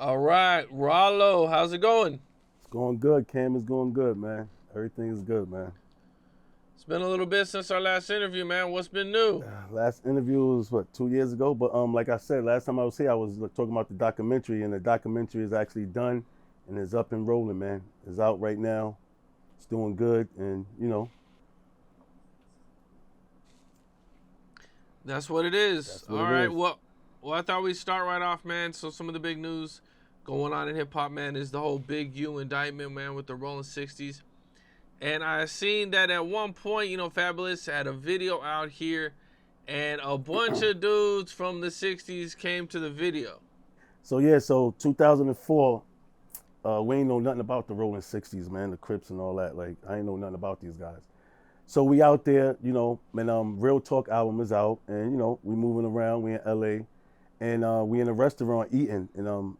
All right, Ralow, how's it going? It's going good, Cam. It's going good, man. Everything is good, man. It's been a little bit since our last interview, man. What's been new? Last interview was what 2 years ago, but like I said, last time I was here, I was talking about the documentary, and the documentary is actually done and is up and rolling, man. It's out right now. It's doing good, and That's what it is. that's what All it right, is. well, I thought we'd start right off, man. So some of the big news going on in hip hop, man, is the whole Big U indictment, man, with the Rollin 60s. And I seen that at one point, Fabolous had a video out here, and a bunch of dudes from the 60s came to the video. So yeah, so 2004, we ain't know nothing about the Rolling 60s, man, the Crips and all that. Like I ain't know nothing about these guys. So we out there, and Real Talk album is out, and we moving around. We in LA, and we in a restaurant eating, and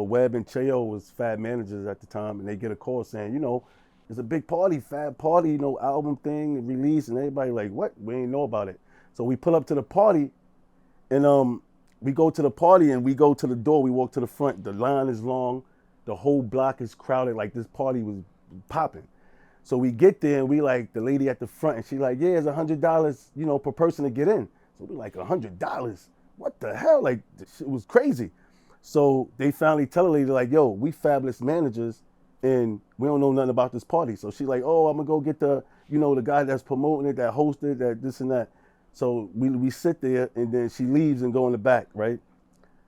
Webb and Cheo was Fab managers at the time, and they get a call saying, it's a big party, Fab party, album thing release, and everybody like, what? We ain't know about it. So we pull up to the party, and we go to the party, and we go to the door. We walk to the front. The line is long, the whole block is crowded. Like this party was popping. So we get there and we like the lady at the front and she like, yeah, it's $100, per person to get in. So we like $100. What the hell? Like this shit was crazy. So they finally tell the lady like, yo, we Fabulous managers and we don't know nothing about this party. So she like, oh, I'm gonna go get the guy that's promoting it, that hosted, that this and that. So we sit there and then she leaves and go in the back, right?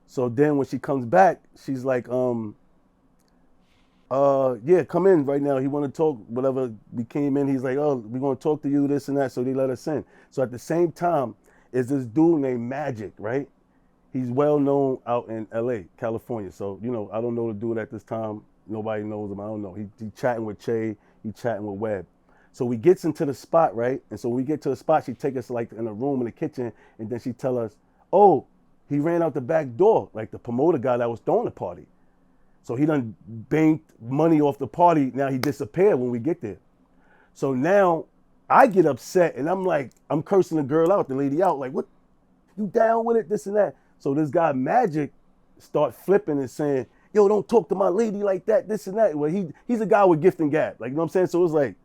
So then when she comes back, she's like, yeah, come in right now. He want to talk, whatever. We came in, he's like, oh, we're going to talk to you, this and that. So they let us in. So at the same time, is this dude named Magic, right? He's well known out in LA, California. So, I don't know the dude at this time. Nobody knows him. I don't know. He chatting with Che, he chatting with Webb. So we gets into the spot, right? And so when we get to the spot, she take us like in a room in the kitchen, and then she tell us, oh, he ran out the back door, like the promoter guy that was throwing the party. So he done banked money off the party. Now he disappeared when we get there. So now I get upset and I'm like, I'm cursing the girl out, the lady out, like, what, you down with it, this and that. So this guy Magic start flipping and saying, yo, don't talk to my lady like that, this and that. Well, he's a guy with gift and gab. Like, you know what I'm saying? So it was like,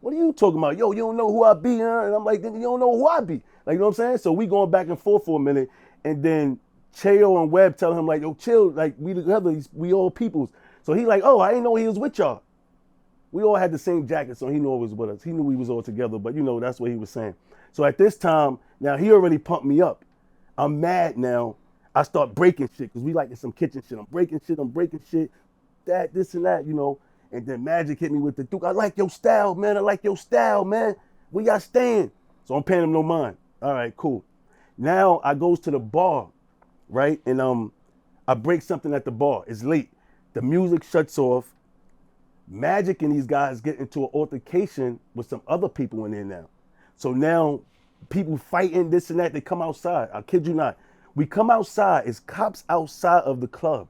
what are you talking about? Yo, you don't know who I be, huh? And I'm like, you don't know who I be. Like, you know what I'm saying? So we going back and forth for a minute. And then Cheo and Webb tell him like, yo, chill, like we together, we all peoples. So he like, oh, I didn't know he was with y'all. We all had the same jacket, so he knew it was with us. He knew we was all together, but that's what he was saying. So at this time, now he already pumped me up. I'm mad now. I start breaking shit, because we like in some kitchen shit. I'm breaking shit, that, this and that, And then Magic hit me with the Duke. I like your style, man. Where y'all staying? So I'm paying him no mind. All right, cool. Now I goes to the bar, right? And I break something at the bar. It's late. The music shuts off. Magic and these guys get into an altercation with some other people in there now. So now people fighting, this and that. They come outside. I kid you not. We come outside. It's cops outside of the club.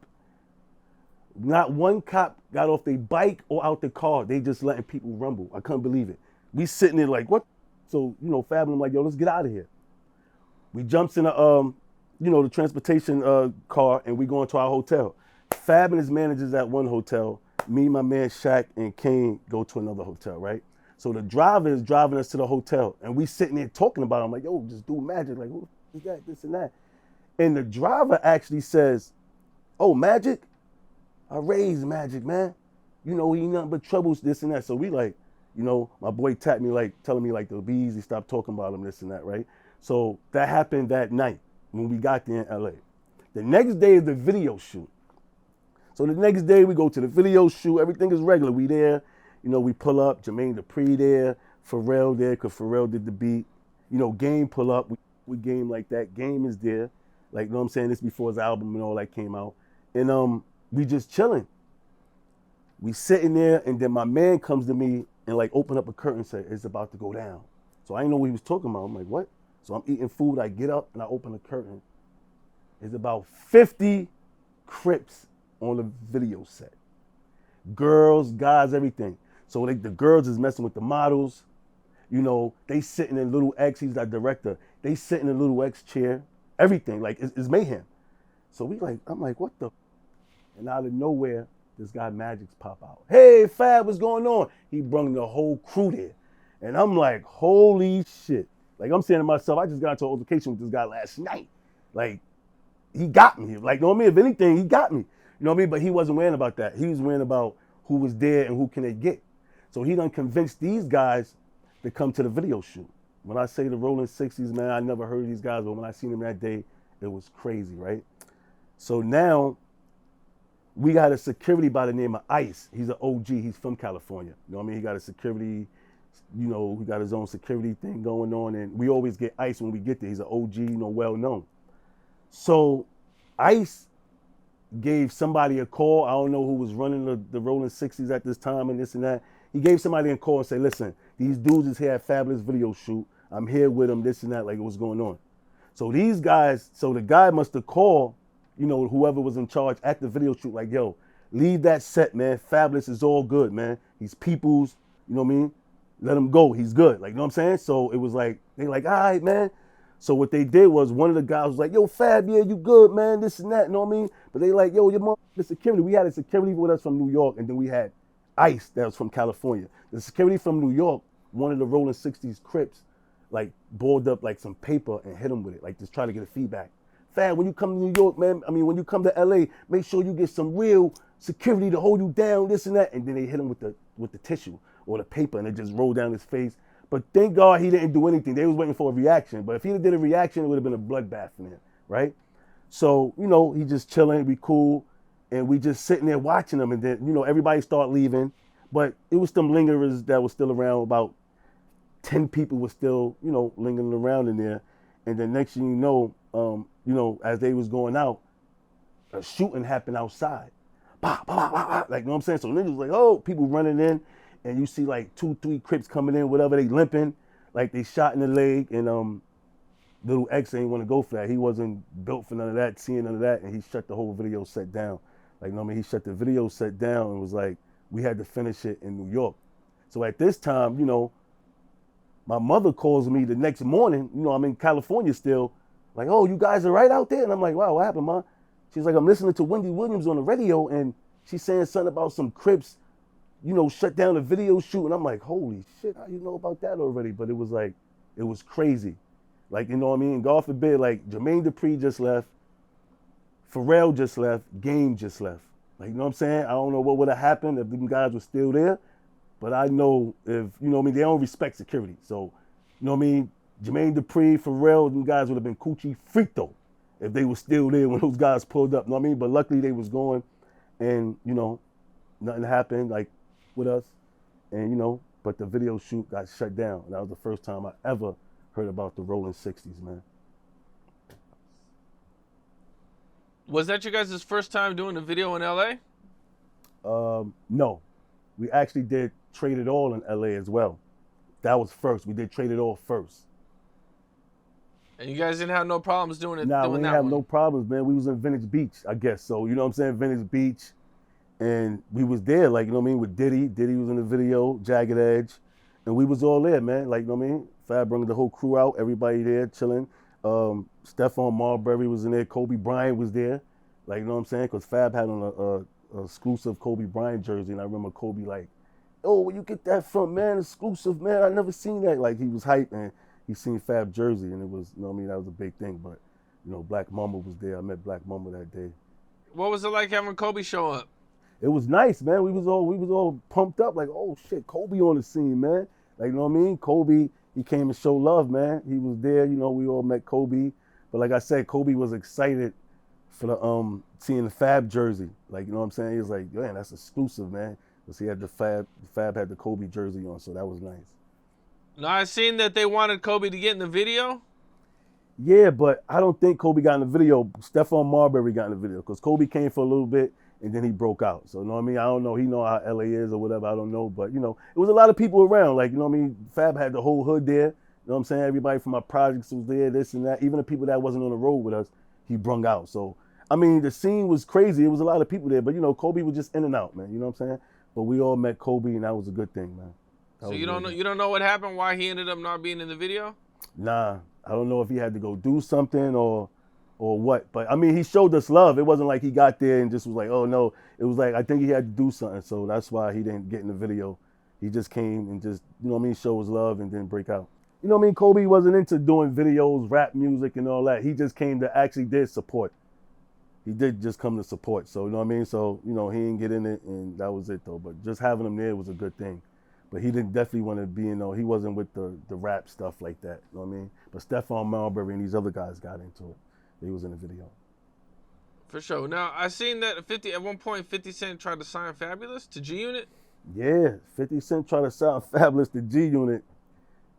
Not one cop got off their bike or out the car. They just letting people rumble. I couldn't believe it. We sitting there like, what? So, Fab and I'm like, yo, let's get out of here. We jumps in the transportation car, and we going to our hotel. Fab and his managers at one hotel. Me, my man Shaq, and Kane go to another hotel, right? So the driver is driving us to the hotel, and we sitting there talking about it. I'm like, yo, just do Magic. Like, who is that, this and that? And the driver actually says, oh, Magic? I raised Magic, man. He ain't nothing but troubles, this and that. So we like, my boy tapped me like, telling me like the be easy, stop talking about him, this and that, right? So that happened that night when we got there in LA. The next day is the video shoot. So the next day we go to the video shoot. Everything is regular. We there. We pull up. Jermaine Dupri there. Pharrell there because Pharrell did the beat. Game pull up. We Game like that. Game is there. Like, you know what I'm saying? This before his album and all that came out. And we just chilling. We sitting there, and then my man comes to me and like open up a curtain and say, it's about to go down. So I didn't know what he was talking about. I'm like, what? So I'm eating food. I get up and I open the curtain. It's about 50 Crips on the video set. Girls, guys, everything. So the girls is messing with the models. They sitting in Little X. He's that director. They sitting in Little X chair. Everything. Like, it's mayhem. So I'm like, what the? And out of nowhere, this guy Magic's pop out. Hey, Fab, what's going on? He brung the whole crew there. And I'm like, holy shit. Like, I'm saying to myself, I just got into an altercation with this guy last night. Like, he got me. Like, you know what I mean? If anything, he got me. You know what I mean? But he wasn't worrying about that. He was worrying about who was there and who can they get. So he done convinced these guys to come to the video shoot. When I say the Rolling 60s, man, I never heard of these guys, but when I seen them that day, it was crazy, right? So now we got a security by the name of Ice. He's an OG. He's from California. You know what I mean? He got a security, you know, he got his own security thing going on, and we always get Ice when we get there. He's an OG, you know, well known. So Ice gave somebody a call. I don't know who was running the Rolling 60s at this time and this and that. He gave somebody a call and said, listen, these dudes is here at Fabolous video shoot. I'm here with them, this and that, like what's going on. So these guys, so the guy must have called, you know, whoever was in charge at the video shoot, like, yo, leave that set, man. Fabolous is all good, man. He's people's, you know what I mean? Let him go. He's good. Like, you know what I'm saying? So it was like, they like, all right, man. So what they did was one of the guys was like, yo, Fab, yeah, you good, man, this and that, you know what I mean? But they like, yo, your mom, the security. We had a security with us from New York, and then we had Ice that was from California. The security from New York, one of the Rolling 60s Crips, like balled up like some paper and hit him with it, like just try to get a feedback. Fab, when you come to New York, man, I mean, when you come to LA, make sure you get some real security to hold you down, this and that. And then they hit him with the tissue or the paper, and it just rolled down his face. But thank God he didn't do anything. They was waiting for a reaction. But if he did a reaction, it would have been a bloodbath in there, right? So, you know, he just chilling, we cool, and we just sitting there watching him. And then, you know, everybody start leaving. But it was some lingerers that was still around. About 10 people were still, you know, lingering around in there. And then next thing you know, as they was going out, a shooting happened outside. Bah, bah, bah, bah, like, you know what I'm saying? So niggas like, oh, people running in, and you see like 2-3 Crips coming in, whatever, they limping, like they shot in the leg, and little X ain't want to go for that. He wasn't built for none of that, seeing none of that, and he shut the whole video set down. Like, you know what I mean? He shut the video set down and was like, we had to finish it in New York. So at this time, you know, my mother calls me the next morning, you know, I'm in California still, like, oh, you guys are right out there? And I'm like, wow, what happened, Ma? She's like, I'm listening to Wendy Williams on the radio, and she's saying something about some Crips, you know, shut down the video shoot. And I'm like, holy shit, how you know about that already? But it was like, it was crazy. Like, you know what I mean? God forbid, like, Jermaine Dupri just left, Pharrell just left, Game just left. Like, you know what I'm saying? I don't know what would have happened if them guys were still there, but I know if, you know what I mean, they don't respect security. So, you know what I mean? Jermaine Dupri, Pharrell, them guys would have been coochie frito if they were still there when those guys pulled up, you know what I mean? But luckily they was going, and, you know, nothing happened, like, with us, and, you know, but the video shoot got shut down. And that was the first time I ever heard about the Rolling 60s, man. Was that your guys' first time doing a video in LA? No. We actually did Trade It All in LA as well. That was first. We did Trade It All first. And you guys didn't have no problems doing it? Nah, doing we didn't that have one. no problems, man. We was in Venice Beach, I guess. So, you know what I'm saying? Venice Beach. And we was there, like, you know what I mean, with Diddy. Diddy was in the video, Jagged Edge. And we was all there, man. Like, you know what I mean? Fab brought the whole crew out, everybody there chilling. Stephon Marbury was in there. Kobe Bryant was there. Like, you know what I'm saying? Because Fab had on a exclusive Kobe Bryant jersey. And I remember Kobe like, oh, where you get that from, man? Exclusive, man. I never seen that. Like, he was hyped, and he seen Fab jersey. And it was, you know what I mean? That was a big thing. But, you know, Black Mamba was there. I met Black Mamba that day. What was it like having Kobe show up? It was nice, man. We was all pumped up, like, oh shit, Kobe on the scene, man. Like, you know what I mean? Kobe, he came to show love, man. He was there, you know, we all met Kobe. But like I said, Kobe was excited for the seeing the Fab jersey. Like, you know what I'm saying? He was like, man, that's exclusive, man. Because he had the Fab had the Kobe jersey on, so that was nice. Now, I seen that they wanted Kobe to get in the video. Yeah, but I don't think Kobe got in the video. Stephon Marbury got in the video because Kobe came for a little bit, and then he broke out. So, you know what I mean? I don't know. He know how LA is or whatever. I don't know. But, you know, it was a lot of people around. Like, you know what I mean? Fab had the whole hood there. You know what I'm saying? Everybody from my projects was there, this and that. Even the people that wasn't on the road with us, he brung out. So, I mean, the scene was crazy. It was a lot of people there. But, you know, Kobe was just in and out, man. You know what I'm saying? But we all met Kobe, and that was a good thing, man. So you don't know what happened, why he ended up not being in the video? Nah. I don't know if he had to go do something or or what. But I mean, he showed us love. It wasn't like he got there and just was like, oh no. It was like, I think he had to do something. So that's why he didn't get in the video. He just came and just, you know what I mean, show his love and didn't break out. You know what I mean? Kobe wasn't into doing videos, rap music and all that. He just came to actually did support. He did just come to support. So, you know what I mean? So, you know, he didn't get in it and that was it though. But just having him there was a good thing. But he didn't definitely want to be, you know, he wasn't with the rap stuff like that. You know what I mean? But Stephon Marbury and these other guys got into it. They was in the video. For sure. Now, I seen that at one point 50 Cent tried to sign Fabolous to G Unit. Yeah, 50 Cent tried to sign Fabolous to G Unit.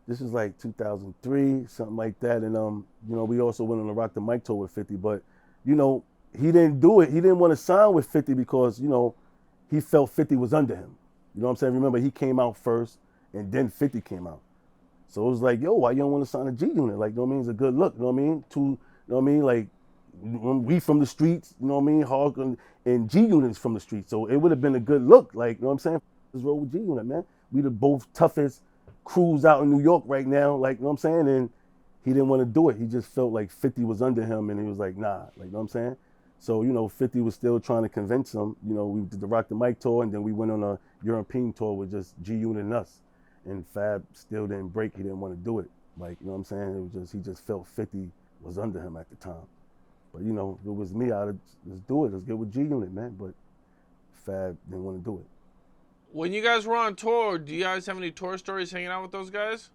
This is like 2003, something like that. And, you know, we also went on the Rock the Mic tour with 50. But, you know, he didn't do it. He didn't want to sign with 50 because, you know, he felt 50 was under him. You know what I'm saying? Remember, he came out first, and then 50 came out. So it was like, yo, why you don't want to sign a G Unit? Like, you know what I mean? It's a good look, you know what I mean? You know what I mean? Like, we from the streets, you know what I mean? Hawk and G Unit's from the streets. So it would have been a good look, like, you know what I'm saying? Let's roll with G Unit, man. We the both toughest crews out in New York right now, like, you know what I'm saying? And he didn't want to do it. He just felt like 50 was under him, and he was like, nah, like, you know what I'm saying? So, you know, 50 was still trying to convince him. You know, we did the Rock the Mic tour, and then we went on a European tour with just G Unit and us. And Fab still didn't break. He didn't want to do it. Like, you know what I'm saying? It was just, he just felt 50 was under him at the time. But, you know, if it was me, let's do it. Let's get with G Unit, man. But Fab didn't want to do it. When you guys were on tour, do you guys have any tour stories hanging out with those guys?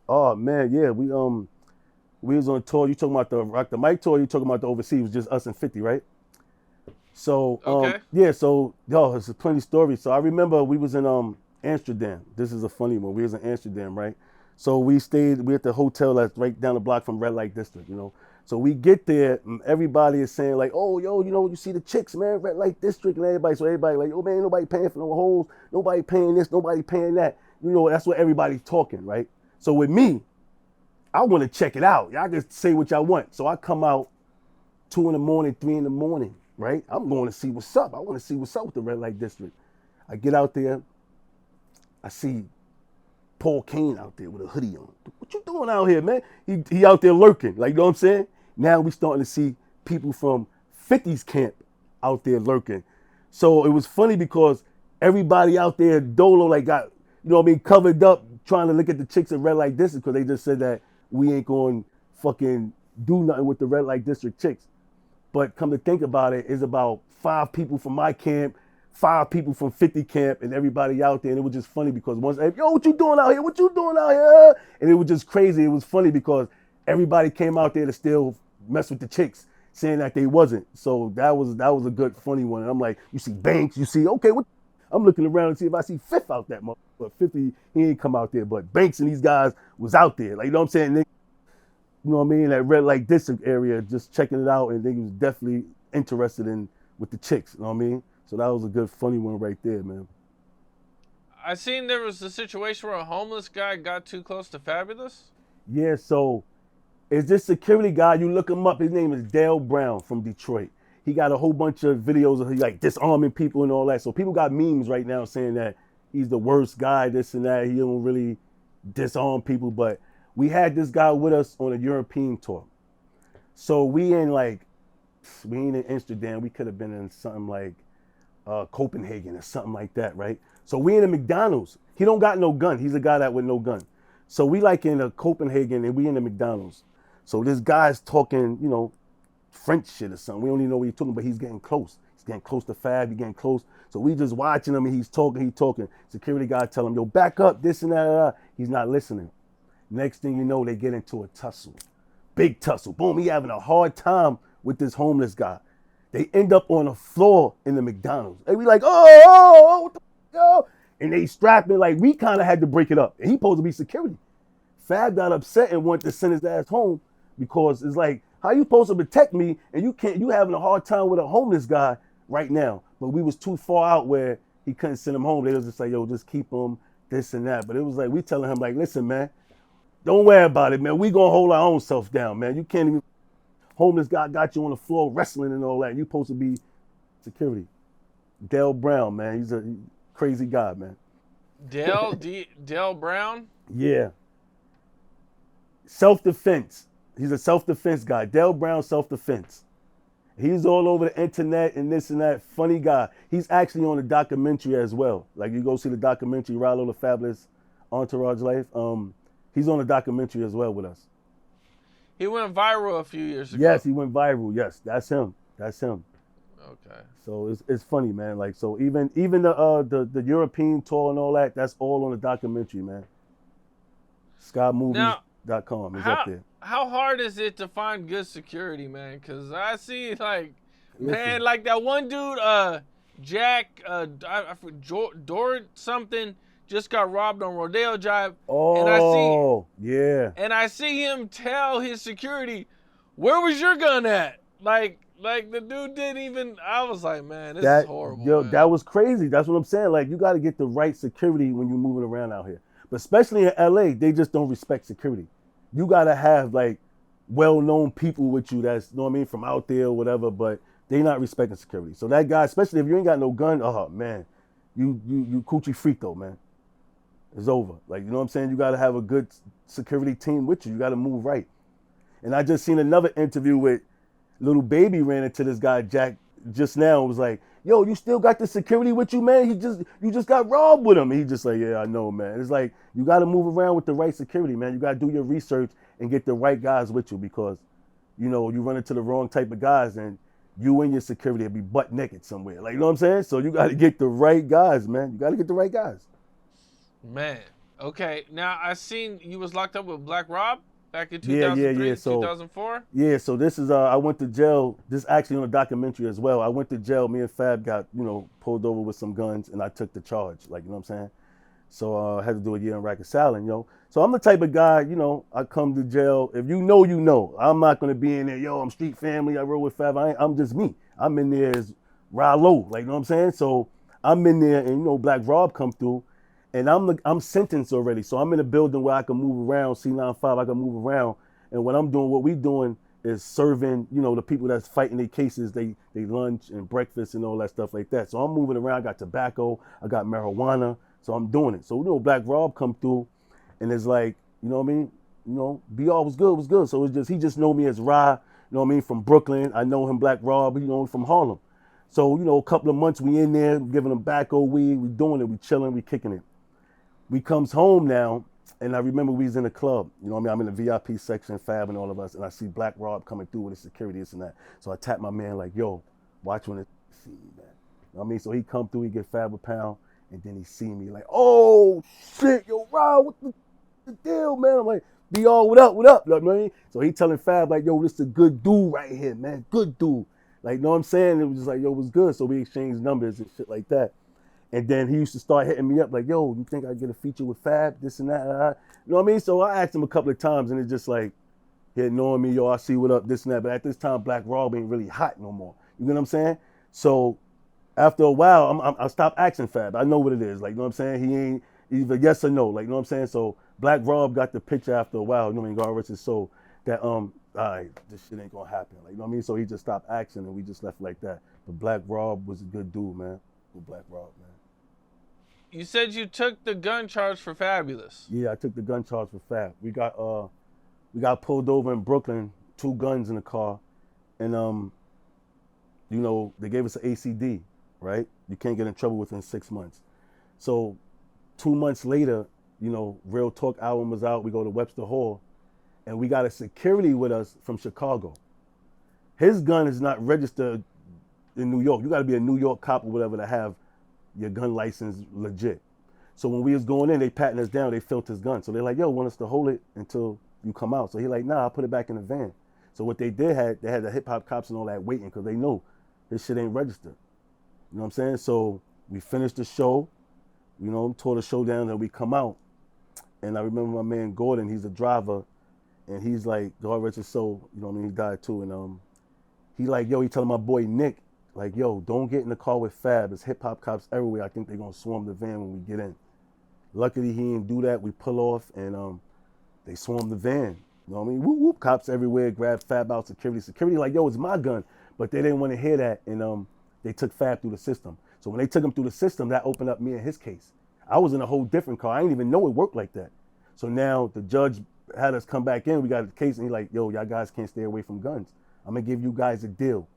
Oh, man, yeah. We was on tour. You talking about the Rock the Mic tour? You talking about the overseas? It was just us and 50, right? So Okay. yeah. So it's a plenty stories. So I remember we was in Amsterdam. This is a funny one. We was in Amsterdam, right? So we at the hotel that's right down the block from Red Light District, you know. So we get there, and everybody is saying like, oh, yo, you know, you see the chicks, man, Red Light District, and everybody. So everybody like, oh man, ain't nobody paying for no hoes, nobody paying this, nobody paying that. You know, that's what everybody's talking, right? So with me, I want to check it out. Y'all can say what y'all want. So I come out 2 in the morning, 3 in the morning, right? I'm going to see what's up. I want to see what's up with the Red Light District. I get out there. I see Paul Kane out there with a hoodie on. What you doing out here, man? He out there lurking. Like, you know what I'm saying? Now we starting to see people from 50's camp out there lurking. So it was funny because everybody out there, Dolo, like got, you know what I mean, covered up trying to look at the chicks at Red Light District because they just said that we ain't going to fucking do nothing with the Red Light District chicks. But come to think about it, it's about 5 people from my camp, 5 people from 50 camp, and everybody out there. And it was just funny because once, yo, what you doing out here? What you doing out here? And it was just crazy. It was funny because everybody came out there to still mess with the chicks, saying that they wasn't. So that was a good, funny one. And I'm like, you see Banks, you see, okay, what? I'm looking around to see if I see Fifth out that motherfucker. But 50, he ain't come out there. But Banks and these guys was out there. Like, you know what I'm saying? They, you know what I mean? That Red Light District area, just checking it out. And they was definitely interested in with the chicks. You know what I mean? So that was a good, funny one right there, man. I seen there was a situation where a homeless guy got too close to Fabolous. Yeah, so is this security guy, you look him up, his name is Dale Brown from Detroit. He got a whole bunch of videos of he like disarming people and all that. So people got memes right now saying that he's the worst guy, this and that. He don't really disarm people. But we had this guy with us on a European tour. So we ain't in Amsterdam. We could have been in something like Copenhagen or something like that, right? So we in a McDonald's. He don't got no gun. He's a guy that with no gun. So we like in a Copenhagen and we in the McDonald's. So this guy's talking, you know, French shit or something. We don't even know what he's talking, but he's getting close. He's getting close to Fab. He's getting close. So we just watching him and he's talking. Security guy tell him, yo, back up, this and that. He's not listening. Next thing you know, they get into a tussle. Big tussle. Boom, he having a hard time with this homeless guy. They end up on the floor in the McDonald's. And we like, what the yo? And they strapping, like, we kind of had to break it up. And he supposed to be security. Fab got upset and wanted to send his ass home because it's like, how you supposed to protect me and you having a hard time with a homeless guy right now? But we was too far out where he couldn't send him home. They was just like, yo, just keep him, this and that. But it was like, we telling him like, listen, man, don't worry about it, man. We gonna hold our own self down, man. You can't even, homeless guy got you on the floor wrestling and all that. You supposed to be security. Dale Brown, man, he's a crazy guy, man. Dale Brown? Yeah. Self-defense. He's a self-defense guy. Dale Brown self-defense. He's all over the internet and this and that. Funny guy. He's actually on the documentary as well. Like you go see the documentary, Ralow, the Fabolous Entourage Life. He's on the documentary as well with us. He went viral a few years ago. Yes, he went viral. Yes, that's him. That's him. Okay. So it's funny, man. Like so even the European tour and all that, that's all on the documentary, man. SkyMovies.com is up there. How hard is it to find good security, man? Cause I see like, Listen. man, like that one dude, Jack, I forget, Dort something, just got robbed on Rodeo Drive. Oh, And I see him tell his security, "Where was your gun at?" Like the dude didn't even. I was like, man, this is horrible. Yo, man. that was crazy. That's what I'm saying. Like you got to get the right security when you're moving around out here. But especially in LA, they just don't respect security. You got to have like well-known people with you that's, you know what I mean, from out there or whatever, but they not respecting security. So that guy, especially if you ain't got no gun, oh man, you coochie freak though, man. It's over. Like, you know what I'm saying? You got to have a good security team with you. You got to move right. And I just seen another interview with Little Baby ran into this guy, Jack, just now and was like, yo, you still got the security with you, man? You just got robbed with him. And he just like, yeah, I know, man. It's like, you got to move around with the right security, man. You got to do your research and get the right guys with you because, you know, you run into the wrong type of guys and you and your security will be butt naked somewhere. Like, you know what I'm saying? So you got to get the right guys, man. You got to get the right guys. Man. Okay. Now, I seen you was locked up with Black Rob back in 2003, So, 2004? Yeah, so this is, I went to jail. This is actually on a documentary as well. I went to jail. Me and Fab got, you know, pulled over with some guns and I took the charge. Like, you know what I'm saying? So I had to do a year in reconciling, you know. So I'm the type of guy, you know, I come to jail. If you know, you know. I'm not going to be in there, yo, I'm street family. I roll with Fab. I'm just me. I'm in there as Ralow. Like, you know what I'm saying? So I'm in there and, you know, Black Rob come through. And I'm sentenced already, so I'm in a building where I can move around, C95, I can move around. And what we doing is serving, you know, the people that's fighting their cases, they lunch and breakfast and all that stuff like that. So I'm moving around, I got tobacco, I got marijuana, so I'm doing it. So, you know, Black Rob come through, and it's like, you know what I mean? You know, BR was good. So it's just, he just know me as Ra, you know what I mean, from Brooklyn. I know him, Black Rob, you know, from Harlem. So, you know, a couple of months we in there, giving him tobacco, weed, we doing it, we chilling, we kicking it. We comes home now, and I remember we was in a club. You know what I mean? I'm in the VIP section, Fab and all of us, and I see Black Rob coming through with his security, this and that. So I tap my man like, yo, watch when it see me, man. You know what I mean? So he come through, he get Fab a pound, and then he see me like, oh, shit, yo, Rob, what the deal, man? I'm like, BR, what up? You know what I mean? So he telling Fab like, yo, this is a good dude right here, man, good dude. Like, you know what I'm saying? It was just like, yo, it was good. So we exchanged numbers and shit like that. And then he used to start hitting me up like, yo, you think I get a feature with Fab, this and that? You know what I mean? So I asked him a couple of times, and it's just like, he ignoring me, yo, I see what up, this and that. But at this time, Black Rob ain't really hot no more. You know what I'm saying? So after a while, I stopped asking Fab. I know what it is. Like, you know what I'm saying? He ain't either yes or no. Like, you know what I'm saying? So Black Rob got the picture after a while, you know what I mean? God rest his soul, that, all right, this shit ain't gonna happen. Like, you know what I mean? So he just stopped asking, and we just left like that. But Black Rob was a good dude, man. Good Black Rob, man. You said you took the gun charge for Fabolous. Yeah, I took the gun charge for Fab. We got pulled over in Brooklyn, 2 guns in the car, and you know, they gave us an ACD, right? You can't get in trouble within 6 months. So 2 months later, you know, Real Talk album was out. We go to Webster Hall, and we got a security with us from Chicago. His gun is not registered in New York. You got to be a New York cop or whatever to have your gun license legit. So when we was going in, they patting us down, they felt his gun. So they're like, yo, want us to hold it until you come out. So he like, nah, I'll put it back in the van. So what they did, they had the hip hop cops and all that waiting because they know this shit ain't registered. You know what I'm saying? So we finished the show, you know, tore the show down, and we come out. And I remember my man Gordon, he's a driver, and he's like, God rest his soul, you know what I mean? He died too. And he like, yo, he telling my boy Nick, like, yo, don't get in the car with Fab. There's hip-hop cops everywhere. I think they're going to swarm the van when we get in. Luckily, he didn't do that. We pull off, and they swarm the van. You know what I mean? Whoop, whoop, cops everywhere, grab Fab out, security. Security like, yo, it's my gun. But they didn't want to hear that, and they took Fab through the system. So when they took him through the system, that opened up me and his case. I was in a whole different car. I didn't even know it worked like that. So now the judge had us come back in. We got a case, and he's like, yo, y'all guys can't stay away from guns. I'm gonna give you guys a deal.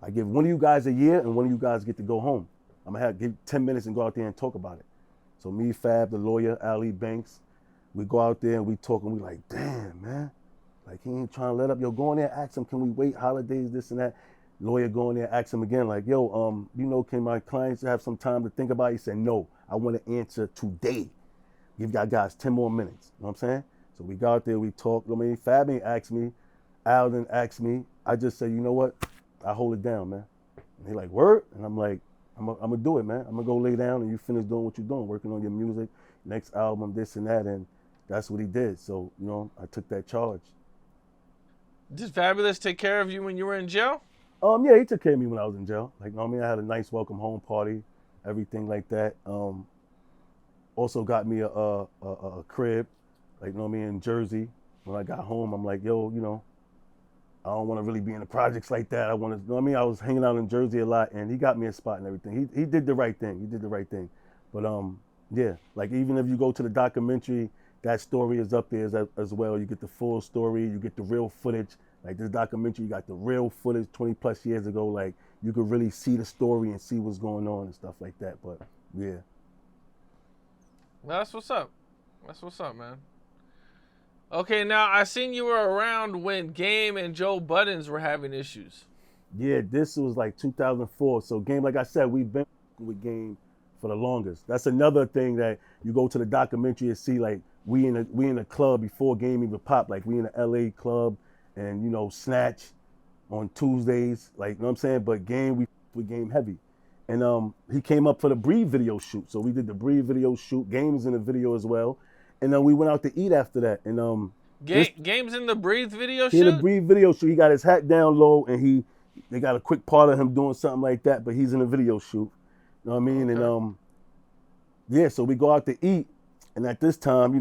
I give one of you guys a year, and one of you guys get to go home. I'm gonna give 10 minutes and go out there and talk about it. So me, Fab, the lawyer, Ali Banks, we go out there and we talk, and we like, damn, man. Like, he ain't trying to let up. Yo, go in there, ask him, can we wait holidays, this and that. Lawyer go in there, ask him again, like, yo, can my clients have some time to think about it? He said, no, I want to answer today. Give y'all guys 10 more minutes. You know what I'm saying? So we got out there, we talked. I mean, Fab ain't asked me. Al didn't ask me. I just said, you know what? I hold it down, man. And he like, word? And I'm like, I'm going to do it, man. I'm going to go lay down and you finish doing what you're doing, working on your music, next album, this and that. And that's what he did. So, I took that charge. Did Fabolous take care of you when you were in jail? Yeah, he took care of me when I was in jail. Like, I had a nice welcome home party, everything like that. Also got me a crib, like, in Jersey. When I got home, I'm like, yo, I don't want to really be in the projects like that. I want to, I was hanging out in Jersey a lot, and he got me a spot and everything. He did the right thing. He did the right thing. But yeah, like even if you go to the documentary, that story is up there as well. You get the full story. You get the real footage. Like this documentary, you got the real footage 20 plus years ago. Like you could really see the story and see what's going on and stuff like that. But yeah. That's what's up. That's what's up, man. Okay, now I seen you were around when Game and Joe Buddens were having issues. Yeah, this was like 2004. So Game, like I said, we've been with Game for the longest. That's another thing that you go to the documentary and see, like we in a club before Game even popped. Like we in the LA club and Snatch on Tuesdays. Like, you know what I'm saying? But Game, we Game heavy. And he came up for the Breathe video shoot. So we did the Breathe video shoot. Game is in the video as well. And then we went out to eat after that. And Game's in the Breathe video shoot? He in the Breathe video shoot. He got his hat down low and they got a quick part of him doing something like that, but he's in a video shoot. You know what I mean? Okay. And yeah, so we go out to eat. And at this time,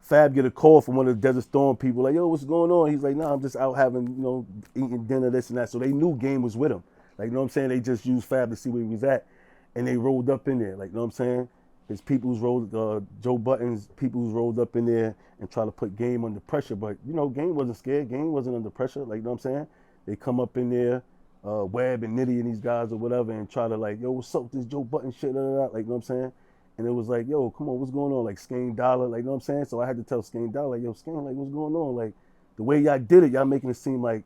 Fab get a call from one of the Desert Storm people, like, yo, what's going on? He's like, nah, I'm just out having, eating dinner, this and that. So they knew Game was with him. Like, you know what I'm saying? They just used Fab to see where he was at. And they rolled up in there. Like, you know what I'm saying? His peoples rolled, Joe Budden's peoples rolled up in there and tried to put Game under pressure. But, Game wasn't scared. Game wasn't under pressure. Like, you know what I'm saying? They come up in there, Webb and Nitty and these guys or whatever, and try to like, yo, what's up with this Joe Budden shit? Like, you know what I'm saying? And it was like, yo, come on, what's going on? Like, Skane Dollar, like, you know what I'm saying? So I had to tell Skane Dollar, like, yo, Skane, like, what's going on? Like, the way y'all did it, y'all making it seem like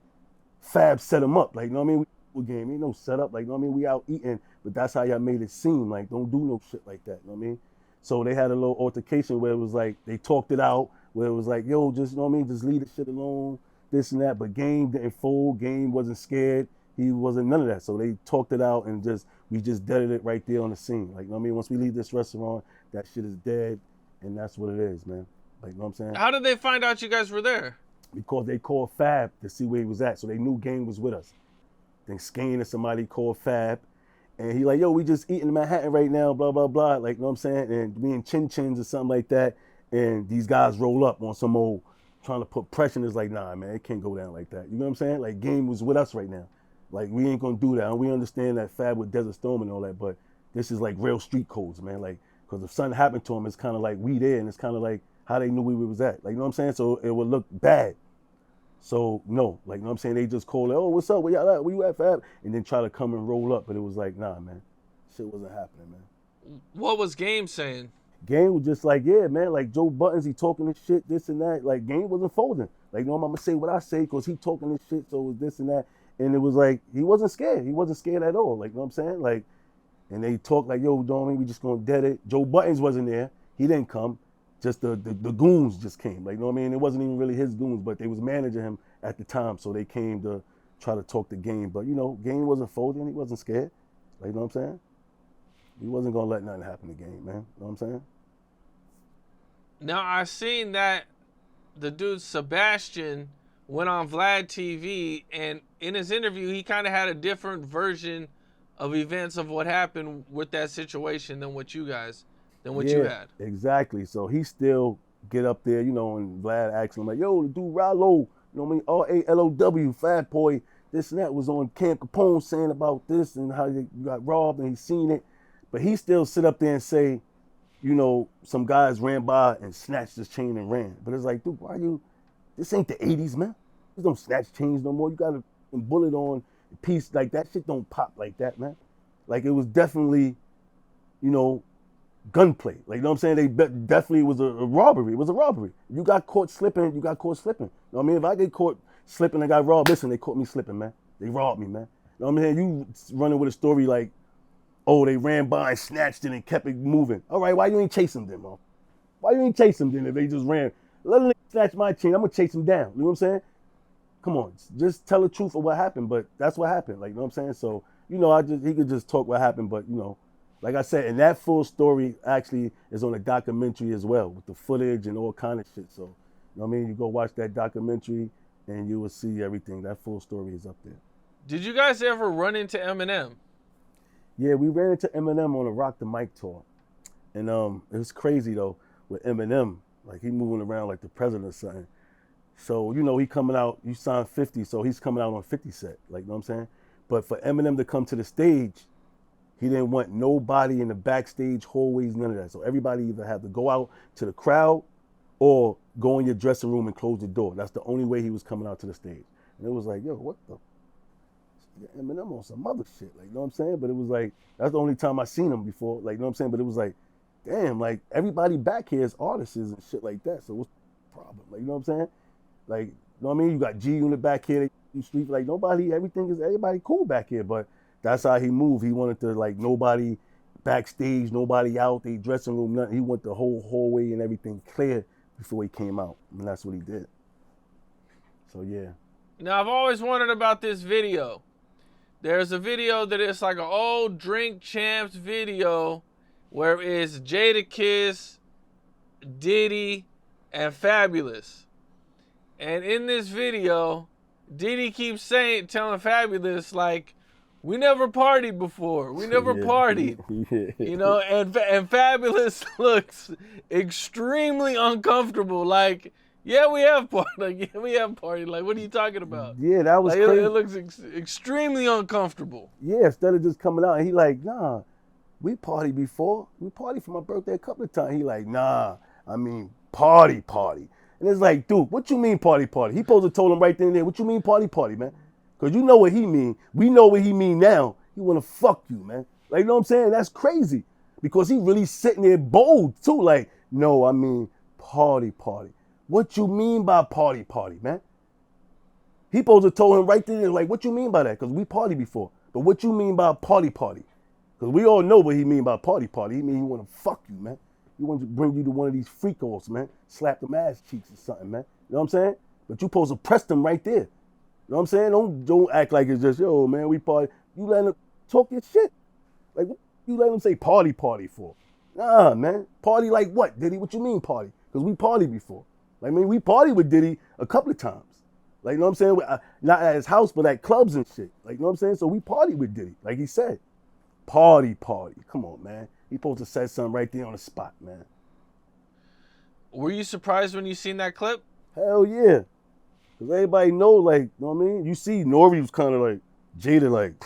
Fab set him up. Like, you know what I mean? Game, ain't no setup. Like, you know what I mean? We out eating, but that's how y'all made it seem. Like, don't do no shit like that. You know what I mean? So they had a little altercation where it was like, they talked it out, where it was like, yo, just, you know what I mean? Just leave the shit alone, this and that. But Game didn't fold. Game wasn't scared. He wasn't none of that. So they talked it out and we just deaded it right there on the scene. Like, you know what I mean? Once we leave this restaurant, that shit is dead. And that's what it is, man. Like, you know what I'm saying? How did they find out you guys were there? Because they called Fab to see where he was at. So they knew Game was with us. Then Skane and somebody called Fab. And he like, yo, we just eating in Manhattan right now, blah, blah, blah. Like, you know what I'm saying? And we in Chin Chins or something like that. And these guys roll up on some old trying to put pressure. And it's like, nah, man, it can't go down like that. You know what I'm saying? Like, Game was with us right now. Like, we ain't gonna do that. And we understand that Fab with Desert Storm and all that, but this is like real street codes, man. Like, because if something happened to him, it's kind of like we there, and it's kind of like how they knew we was at. Like, you know what I'm saying? So it would look bad. So no, like, you know what I'm saying? They just call it, oh, what's up? Where y'all at? Where you at, Fab? And then try to come and roll up, but it was like, nah, man, shit wasn't happening, man. What was Game saying? Game was just like, yeah, man, like Joe Buttons, he talking this shit, this and that. Like, Game wasn't folding. Like, I'm gonna say what I say because he talking this shit, so it was this and that. And it was like, he wasn't scared. He wasn't scared at all. Like, you know what I'm saying? Like, and they talked like, yo, don't we just gonna dead it. Joe Buttons wasn't there. He didn't come. Just the goons just came. Like, you know what I mean? It wasn't even really his goons, but they was managing him at the time. So they came to try to talk to Game. But, Game wasn't folding. He wasn't scared. Like, you know what I'm saying? He wasn't gonna let nothing happen to Game, man. You know what I'm saying? Now, I seen that the dude Sebastian went on Vlad TV, and in his interview, he kind of had a different version of events of what happened with that situation than what you had. Exactly. So he still get up there, and Vlad asked him like, yo, the dude Ralow, you know what I mean? R-A-L-O-W, Fat Boy, this and that was on Camp Capone saying about this and how you got robbed and he seen it. But he still sit up there and say, you know, some guys ran by and snatched his chain and ran. But it's like, dude, why you? This ain't the '80s, man. You don't snatch chains no more. You got a bullet on piece like that. Shit don't pop like that, man. Like it was definitely, you know, gunplay. Like you know what I'm saying? They definitely was a robbery. It was a robbery. You got caught slipping. You got caught slipping. You know what I mean? If I get caught slipping and got robbed, listen, they caught me slipping, man. They robbed me, man. You know what I mean? You running with a story like, oh, they ran by and snatched it and kept it moving. All right, why you ain't chasing them, bro? Why you ain't chasing them if they just ran? Let them snatch my chain. I'm gonna chase them down. You know what I'm saying? Come on, just tell the truth of what happened. But that's what happened. Like, you know what I'm saying? So, you know, he could just talk what happened. But, you know, like I said, and that full story actually is on a documentary as well with the footage and all kind of shit. So, you know what I mean? You go watch that documentary and you will see everything. That full story is up there. Did you guys ever run into Eminem? Yeah, we ran into Eminem on a Rock the Mic tour. And it was crazy, though, with Eminem. Like, he moving around like the president or something. So, you know, he coming out, you signed 50, so he's coming out on 50 set. Like, you know what I'm saying? But for Eminem to come to the stage, he didn't want nobody in the backstage hallways, none of that. So everybody either had to go out to the crowd or go in your dressing room and close the door. That's the only way he was coming out to the stage. And it was like, yo, what the? Eminem on some other shit, like, you know what I'm saying? But it was like, that's the only time I seen him before, like, you know what I'm saying? But it was like, damn, like, everybody back here is artists and shit like that. So what's the problem? Like, you know what I'm saying? Like, you know what I mean? You got G Unit back here, they do street, like, everybody cool back here, but that's how he moved. He wanted to, like, nobody backstage, nobody out, they dressing room, nothing. He want the whole hallway and everything clear before he came out, and that's what he did. So, yeah. Now, I've always wondered about this video. There's a video that is like an old Drink Champs video where it's Jadakiss, Diddy, and Fabolous. And in this video, Diddy keeps telling Fabolous, like, we never partied before. We never partied. Yeah. You know, and Fabolous looks extremely uncomfortable. Like, yeah, we have partied. Like, yeah, we have partied. Like, what are you talking about? Yeah, that was like, crazy. It looks extremely uncomfortable. Yeah, instead of just coming out, he like, nah, we partied before. We partied for my birthday a couple of times. He like, nah, I mean, party. And it's like, dude, what you mean party? He supposed to told him right then and there, what you mean party, man? Because you know what he mean. We know what he mean now. He want to fuck you, man. Like, you know what I'm saying? That's crazy. Because he really sitting there bold, too. Like, no, I mean party. What you mean by party, man? He supposed to told him right then and there, like, what you mean by that? Because we partied before. But what you mean by party? Because we all know what he mean by party. He mean he want to fuck you, man. He want to bring you to one of these freak offs, man. Slap them ass cheeks or something, man. You know what I'm saying? But you supposed to press them right there. You know what I'm saying? Don't act like it's just, yo, man, we party. You let them talk your shit. Like, what you let them say party for? Nah, man. Party like what, Diddy? What you mean party? Because we partied before. Like, I mean, we partied with Diddy a couple of times. Like, you know what I'm saying? Not at his house, but at clubs and shit. Like, you know what I'm saying? So we partied with Diddy, like he said. Party. Come on, man. He supposed to say something right there on the spot, man. Were you surprised when you seen that clip? Hell yeah. Because everybody know, like, you know what I mean? You see Nori was kind of like, Jada like,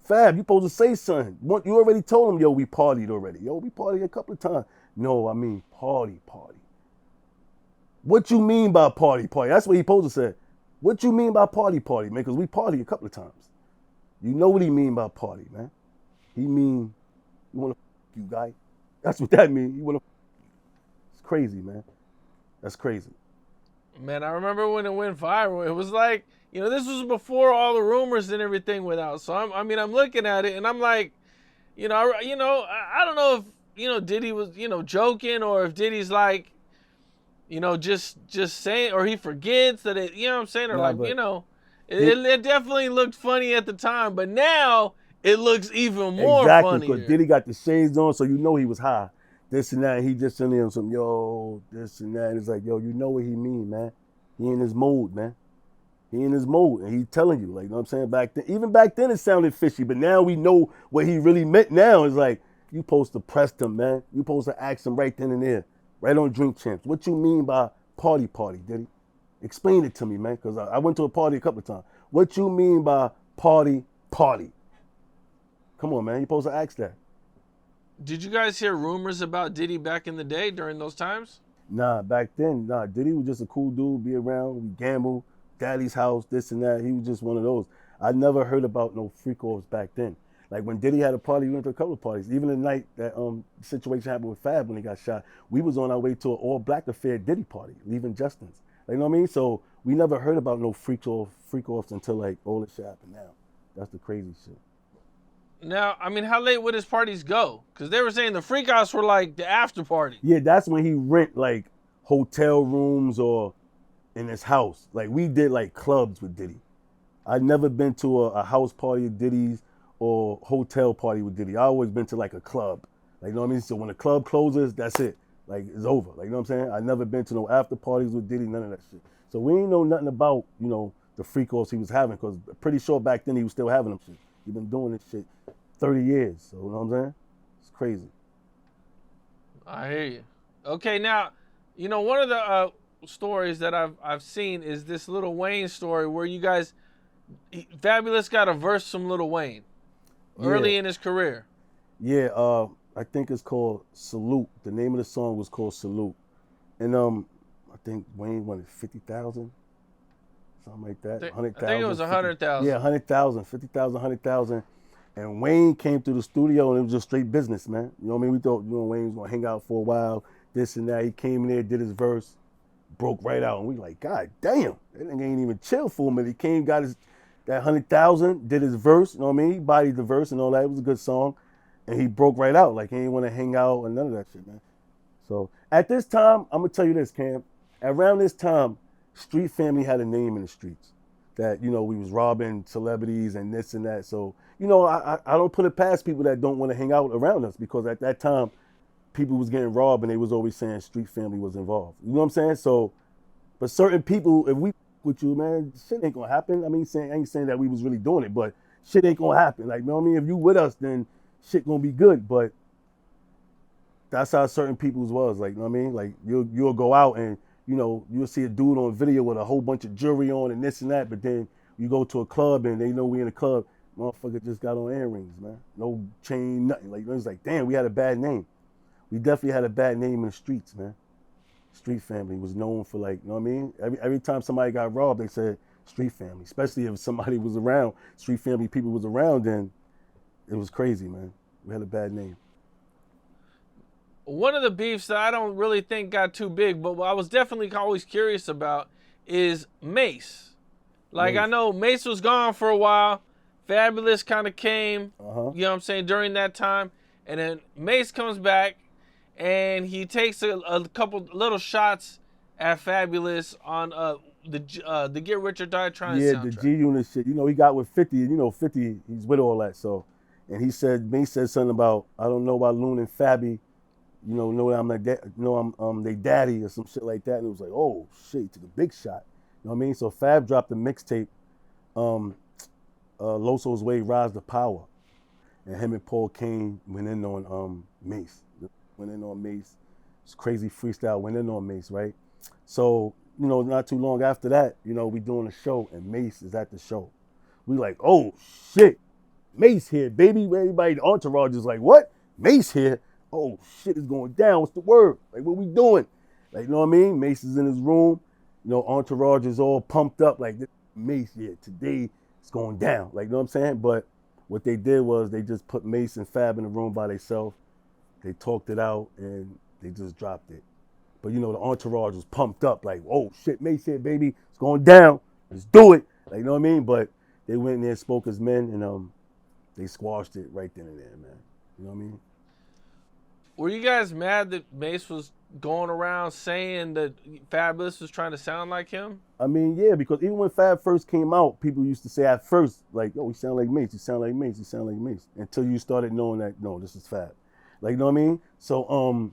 Fab, you supposed to say something. You already told him, yo, we partied already. Yo, we partied a couple of times. No, I mean party. What you mean by party? That's what he supposed to say. What you mean by party, man? Because we partied a couple of times. You know what he mean by party, man. He mean, you want to f*** you, guy. That's what that mean. You want to It's crazy, man. That's crazy. Man, I remember when it went viral. It was like, you know, this was before all the rumors and everything went out. So I'm looking at it and I'm like, I don't know if, Diddy was, joking, or if Diddy's like, just saying, or he forgets that it, you know what I'm saying? Or it definitely looked funny at the time, but now it looks even more funny. Exactly, because Diddy got the shades on, so you know he was high. This and that, he just in there on some, yo, this and that. And it's like, yo, you know what he mean, man. He in his mode, man. He in his mode, and he telling you, like, you know what I'm saying? Even back then it sounded fishy, but now we know what he really meant now. It's like, you supposed to press them, man. You supposed to ask him right then and there, right on Drink Champs. What you mean by party, Diddy? Explain it to me, man, because I went to a party a couple of times. What you mean by party? Come on, man. You supposed to ask that. Did you guys hear rumors about Diddy back in the day during those times? Nah, back then, nah, Diddy was just a cool dude, be around, we gamble, daddy's house, this and that. He was just one of those. I never heard about no freak offs back then. Like when Diddy had a party, we went to a couple of parties. Even the night that situation happened with Fab when he got shot, we was on our way to an all black affair Diddy party, leaving Justin's. Like, you know what I mean? So we never heard about no freak offs until like all this shit happened now. That's the crazy shit. Now, I mean, how late would his parties go? Because they were saying the freakouts were like the after party. Yeah, that's when he rent like hotel rooms or in his house. Like we did like clubs with Diddy. I'd never been to a house party of Diddy's or hotel party with Diddy. I always been to like a club. Like, you know what I mean? So when the club closes, that's it. Like it's over. Like, you know what I'm saying? I never been to no after parties with Diddy, none of that shit. So we ain't know nothing about, you know, the freak offs he was having, because pretty sure back then he was still having them shit. He been doing this shit 30 years. So you know what I'm saying? It's crazy. I hear you. Okay, now, you know, one of the stories that I've seen is this Lil Wayne story where you guys, Fabolous got a verse from Lil Wayne early in his career. Yeah, I think it's called Salute. The name of the song was called Salute. And I think Wayne wanted 50,000, something like that. 100,000. I think it was 100,000. Yeah, 100,000, 50,000, 100,000. And Wayne came through the studio and it was just straight business, man. You know what I mean? We thought, you know, Wayne was gonna hang out for a while, this and that. He came in there, did his verse, broke right out, and we like, God damn, that nigga ain't even chill for a minute. He came, got his that 100,000, did his verse, you know what I mean? He bodied the verse and all that. It was a good song. And he broke right out. Like he ain't wanna hang out and none of that shit, man. So at this time, I'm gonna tell you this, Cam. Around this time, Street Family had a name in the streets. That, you know, we was robbing celebrities and this and that. So, you know, I don't put it past people that don't want to hang out around us, because at that time, people was getting robbed and they was always saying Street Family was involved. You know what I'm saying? So, but certain people, if we with you, man, shit ain't gonna happen. I mean, I ain't saying that we was really doing it, but shit ain't gonna happen. Like, you know what I mean? If you with us, then shit gonna be good. But that's how certain people's was. Like, you know what I mean? Like you'll go out and, you know, you'll see a dude on video with a whole bunch of jewelry on and this and that, but then you go to a club and they know we in a club, motherfucker just got on earrings, man. No chain, nothing. Like, it was like, damn, we had a bad name. We definitely had a bad name in the streets, man. Street Family was known for, like, you know what I mean? Every time somebody got robbed, they said Street Family, especially if somebody was around, Street Family people was around, then it was crazy, man. We had a bad name. One of the beefs that I don't really think got too big, but what I was definitely always curious about is Mase. Like, I know Mase was gone for a while. Fabolous kind of came, you know what I'm saying, during that time. And then Mase comes back, and he takes a couple little shots at Fabolous on the Get Rich or Die Trying soundtrack. Yeah, the G-Unit shit. You know, he got with 50. You know, 50, he's with all that. So, and he said, Mase said something about, I don't know about Loon and Fabby. You know that I'm like that, you know, I'm they daddy or some shit like that. And it was like, oh shit, he took a big shot. You know what I mean? So Fab dropped a mixtape, Loso's Way, Rise to Power. And him and Paul Kane went in on Mase. Went in on Mase. It's crazy freestyle, went in on Mase, right? So, you know, not too long after that, you know, we doing a show and Mase is at the show. We like, oh shit, Mase here, baby. Everybody, the entourage is like, what? Mase here? Oh shit, it's going down. What's the word? Like, what we doing? Like, you know what I mean? Mase is in his room. You know, entourage is all pumped up. Like, this Mase, yeah, today it's going down. Like, you know what I'm saying? But what they did was they just put Mase and Fab in the room by themselves. They talked it out and they just dropped it. But, you know, the entourage was pumped up. Like, oh shit, Mase here, baby. It's going down. Let's do it. Like, you know what I mean? But they went in there and spoke as men, and they squashed it right then and there, man. You know what I mean? Were you guys mad that Mase was going around saying that Fabolous was trying to sound like him? I mean, yeah, because even when Fab first came out, people used to say at first, like, oh, he sound like Mase, he sound like Mase, he sound like Mase. Until you started knowing that, no, this is Fab. Like, you know what I mean? So,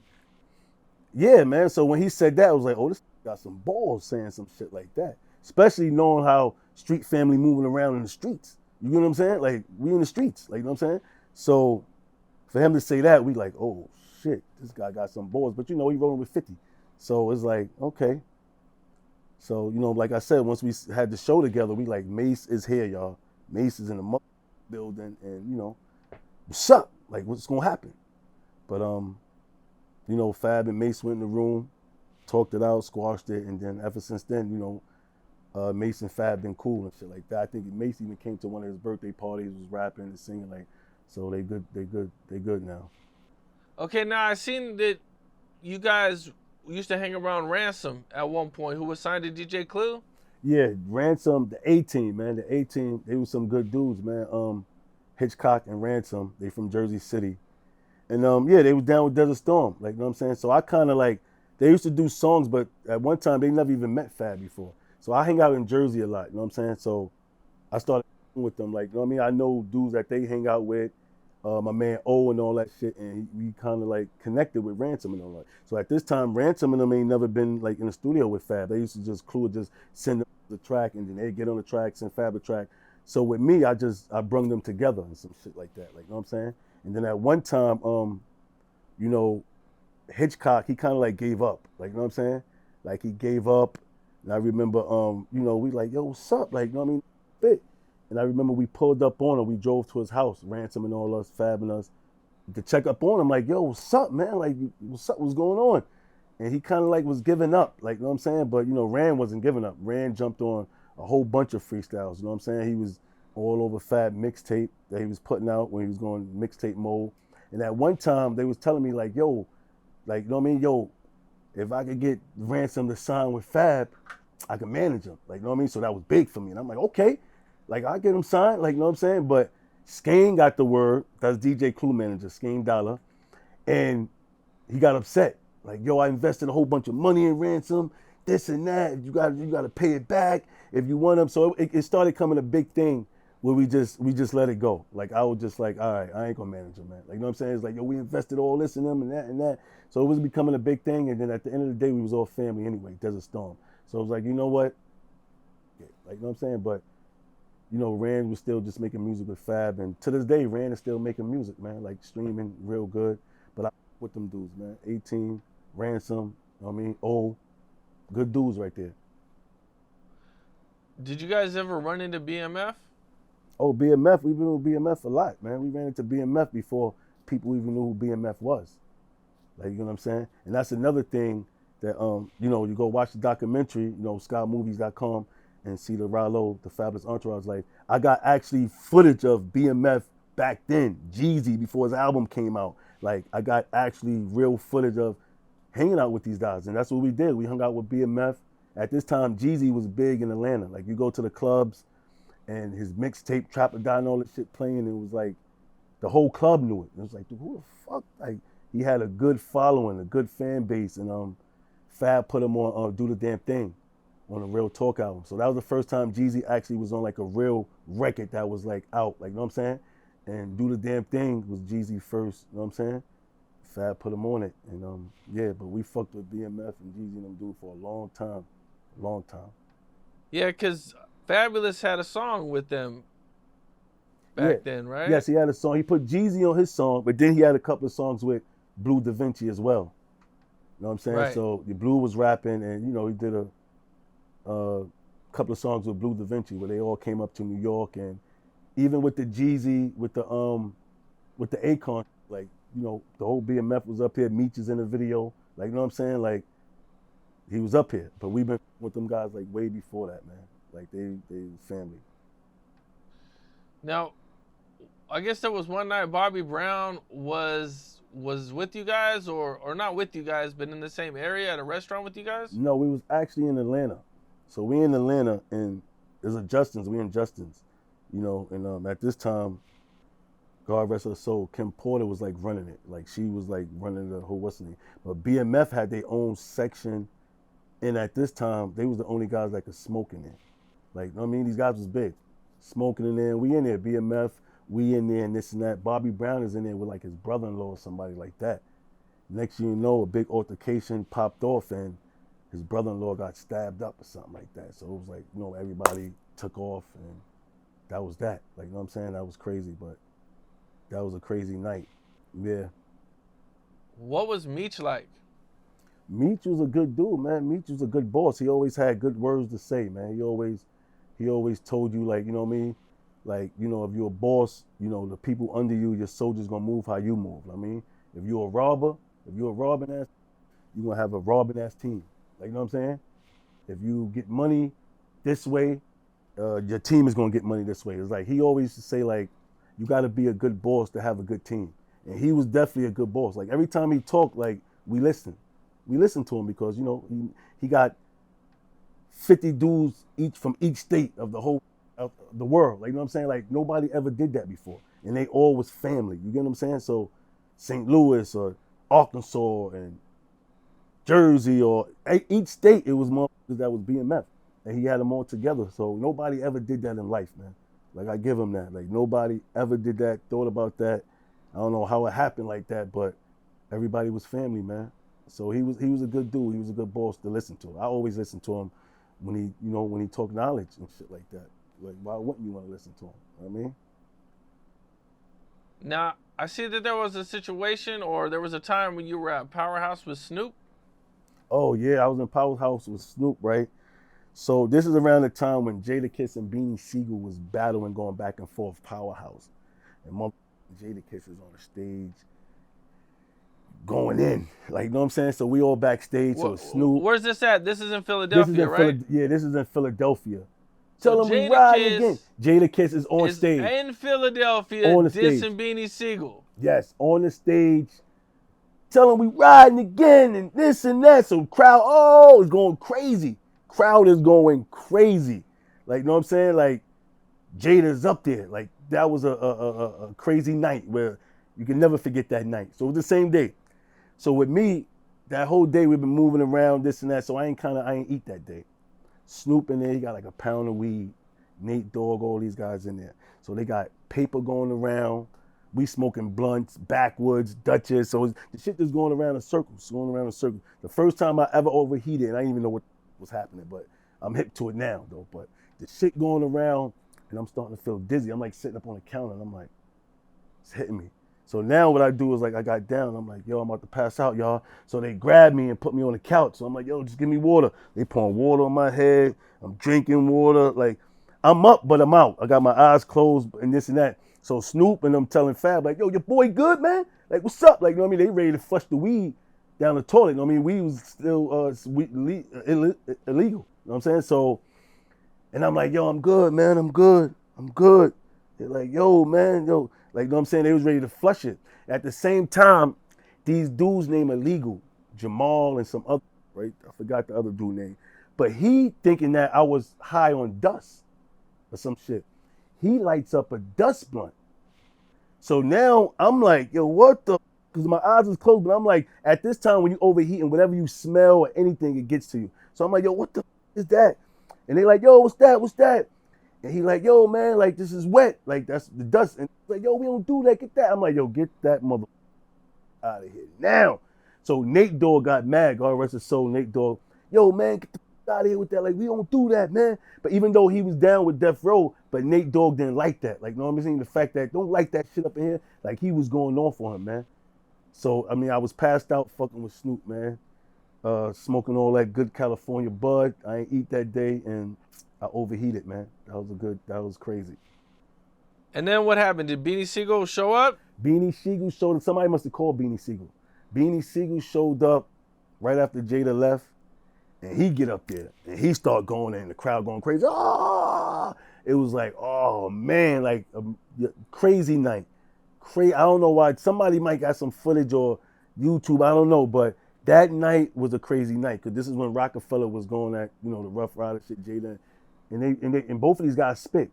yeah, man. So when he said that, I was like, oh, this got some balls saying some shit like that. Especially knowing how Street Family moving around in the streets. You know what I'm saying? Like, we in the streets. Like, you know what I'm saying? So for him to say that, we like, oh, shit, this guy got some balls. But, you know, he rolling with 50. So it's like, okay. So, you know, like I said, once we had the show together, we like, Mase is here, y'all. Mase is in the building, and, you know, what's up? Like, what's going to happen? But you know, Fab and Mase went in the room, talked it out, squashed it, and then ever since then, you know, Mase and Fab been cool and shit like that. I think Mase even came to one of his birthday parties, was rapping and singing like, so they good now. Okay, now I seen that you guys used to hang around Ransom at one point, who was signed to DJ Clue. Yeah, Ransom, the A-Team, man, the A-Team, they were some good dudes, man. Hitchcock and Ransom, they from Jersey City. And yeah, they was down with Desert Storm, like, you know what I'm saying? So I kind of like, they used to do songs, but at one time they never even met Fab before. So I hang out in Jersey a lot, you know what I'm saying? So I started with them, like, you know what I mean? I know dudes that they hang out with, my man O and all that shit, and we kind of like connected with Ransom and all that. So at this time, Ransom and them ain't never been like in the studio with Fab. They used to just send them the track, and then they get on the track, send Fab a track. So with me, I brung them together and some shit like that, like, you know what I'm saying? And then at one time, you know, Hitchcock, he kind of like gave up, like, you know what I'm saying? Like he gave up, and I remember, you know, we like, yo, what's up? Like, you know what I mean? Bit. And I remember we pulled up on him. We drove to his house, Ransom and all us, Fab and us, to check up on him. Like, yo, what's up, man? Like, what's up? What's going on? And he kind of like was giving up, like, you know what I'm saying? But, you know, Rand wasn't giving up. Rand jumped on a whole bunch of freestyles, you know what I'm saying? He was all over Fab mixtape that he was putting out when he was going mixtape mode. And at one time, they was telling me, like, yo, like, you know what I mean? Yo, if I could get Ransom to sign with Fab, I could manage him. Like, you know what I mean? So that was big for me. And I'm like, okay. Like, I get him signed, like, you know what I'm saying? But Skane got the word, that's DJ Clue manager, Skane Dollar, and he got upset. Like, yo, I invested a whole bunch of money in Ransom, this and that. You got to pay it back if you want him. So it started coming a big thing where we just let it go. Like, I was just like, all right, I ain't gonna manage him, man. Like, you know what I'm saying? It's like, yo, we invested all this in them and that and that. So it was becoming a big thing. And then at the end of the day, we was all family anyway, Desert Storm. So it was like, you know what? Yeah, like, you know what I'm saying? But you know, Rand was still just making music with Fab, and to this day, Rand is still making music, man, like streaming real good. But I with them dudes, man. 18, Ransom, you know what I mean? Oh, good dudes right there. Did you guys ever run into BMF? Oh, BMF, we've been with BMF a lot, man. We ran into BMF before people even knew who BMF was. Like, you know what I'm saying? And that's another thing that, you know, you go watch the documentary, you know, skymovies.com, and see the Ralow, the Fabolous Entourage. Like, I got actually footage of BMF back then, Jeezy, before his album came out. Like, I got actually real footage of hanging out with these guys, and that's what we did. We hung out with BMF. At this time, Jeezy was big in Atlanta. Like, you go to the clubs, and his mixtape, Trap or Die, and all that shit playing, and it was like, the whole club knew it. It was like, dude, who the fuck? Like, he had a good following, a good fan base, and Fab put him on Do the Damn Thing on a Real Talk album. So that was the first time Jeezy actually was on like a real record that was like out, like, you know what I'm saying? And Do the Damn Thing was Jeezy first, you know what I'm saying? Fab put him on it. And yeah, but we fucked with BMF and Jeezy and them dude for a long time. Yeah, because Fabolous had a song with them back then, right? Yes, he had a song. He put Jeezy on his song, but then he had a couple of songs with Blue Da Vinci as well. You know what I'm saying? Right. So the Blue was rapping, and you know, he did a couple of songs with Blue Da Vinci where they all came up to New York, and even with the Jeezy, with the Akon, like, you know, the whole BMF was up here. Meech is in the video, like, you know what I'm saying? Like, he was up here, but we've been with them guys like way before that, man. Like, they family. Now, I guess there was one night Bobby Brown was with you guys, or not with you guys, but in the same area at a restaurant with you guys? No, we was actually in Atlanta. So we in Atlanta, and there's a Justin's. We in Justin's, you know. And at this time, God rest her soul, Kim Porter was like running it. Like, she was like running the whole what's the name. But BMF had their own section, and at this time, they was the only guys that could smoke in there. Like, you know what I mean? These guys was big, smoking in there. And we in there, BMF, we in there, and this and that. Bobby Brown is in there with like his brother-in-law or somebody like that. Next thing you know, a big altercation popped off, and his brother-in-law got stabbed up or something like that. So it was like, you know, everybody took off, and that was that. Like, you know what I'm saying? That was crazy, but that was a crazy night. Yeah. What was Meech like? Meech was a good dude, man. Meech was a good boss. He always had good words to say, man. He always told you, like, you know what I mean? Like, you know, if you're a boss, you know, the people under you, your soldiers gonna move how you move. I mean, If you're a robber, if you're a robbing ass, you're gonna have a robbing ass team. Like, you know what I'm saying? If you get money this way, your team is gonna get money this way. It's like he always used to say, like, you gotta be a good boss to have a good team. And he was definitely a good boss. Like every time he talked, like we listened. We listened to him because, you know, he got 50 dudes each from each state of the whole of the world. Like, you know what I'm saying? Like nobody ever did that before. And they all was family. You get what I'm saying? So St. Louis or Arkansas and Jersey or each state, it was more that was BMF. And he had them all together. So nobody ever did that in life, man. Like I give him that. Like nobody ever did that, thought about that. I don't know how it happened like that, but everybody was family, man. So he was a good dude. He was a good boss to listen to. I always listen to him when he talked knowledge and shit like that. Like, why wouldn't you want to listen to him? You know what I mean? Now, I see that there was a situation or there was a time when you were at Powerhouse with Snoop. Oh yeah, I was in Powerhouse with Snoop, right? So this is around the time when Jadakiss and Beanie Siegel was battling, going back and forth Powerhouse. And Jadakiss is on the stage going in. Like, you know what I'm saying? So we all backstage. So Snoop. Where's this at? This is in Philadelphia, right? Yeah, this is in Philadelphia. So Tell him we ride again. Jadakiss is on stage. In Philadelphia, on the stage. dissing Beanie Siegel. Yes, on the stage. Tell him we riding again and this and that. So crowd, is going crazy. Crowd is going crazy. Like, you know what I'm saying? Like, Jada's up there. Like, that was a crazy night where you can never forget that night. So it was the same day. So with me, that whole day we've been moving around, this and that. So I ain't eat that day. Snoop in there, he got like a pound of weed. Nate Dogg, all these guys in there. So they got paper going around. We smoking blunts, backwoods, Dutchess. So the shit just going around in circles, The first time I ever overheated, and I didn't even know what was happening, but I'm hip to it now though. But the shit going around, and I'm starting to feel dizzy. I'm like sitting up on the counter, and I'm like, it's hitting me. So now what I do is like I got down. I'm like, yo, I'm about to pass out, y'all. So they grabbed me and put me on the couch. So I'm like, yo, just give me water. They pouring water on my head. I'm drinking water. Like, I'm up, but I'm out. I got my eyes closed and this and that. So Snoop and I'm telling Fab, like, yo, your boy good, man? Like, what's up? Like, you know what I mean? They ready to flush the weed down the toilet. You know what I mean? Weed was still illegal. You know what I'm saying? So, and I'm like, yo, I'm good, man. I'm good. They're like, yo, man, yo. Like, you know what I'm saying? They was ready to flush it. At the same time, these dudes named illegal, Jamal and some other, right? I forgot the other dude name. But he thinking that I was high on dust or some shit. He lights up a dust blunt. So now I'm like, yo, what the? Because my eyes was closed, but I'm like, at this time when you overheat and whatever you smell or anything, it gets to you. So I'm like, yo, what the is that? And they like, yo, what's that? And he like, yo, man, like, this is wet. Like, that's the dust. And he's like, yo, we don't do that. Get that. I'm like, yo, get that mother out of here now. So Nate Dogg got mad. God rest his soul, Nate Dogg. Yo, man, get the out of here with that. Like, we don't do that, man. But even though he was down with Death Row, but Nate Dogg didn't like that. Like, you know what I'm saying? The fact that don't like that shit up in here. Like, he was going on for him, man. So, I mean, I was passed out fucking with Snoop, man. Smoking all that good California bud. I ain't eat that day, and I overheated, man. That was crazy. And then what happened? Did Beanie Siegel show up? Beanie Siegel showed up. Somebody must have called Beanie Siegel. Beanie Siegel showed up right after Jada left, and he get up there, and he start going, and the crowd going crazy. Ah! It was like, oh, man, like a crazy night. I don't know why. Somebody might got some footage or YouTube, I don't know, but that night was a crazy night, because this is when Rockefeller was going at, you know, the Rough Rider shit, Jada, and both of these guys spit.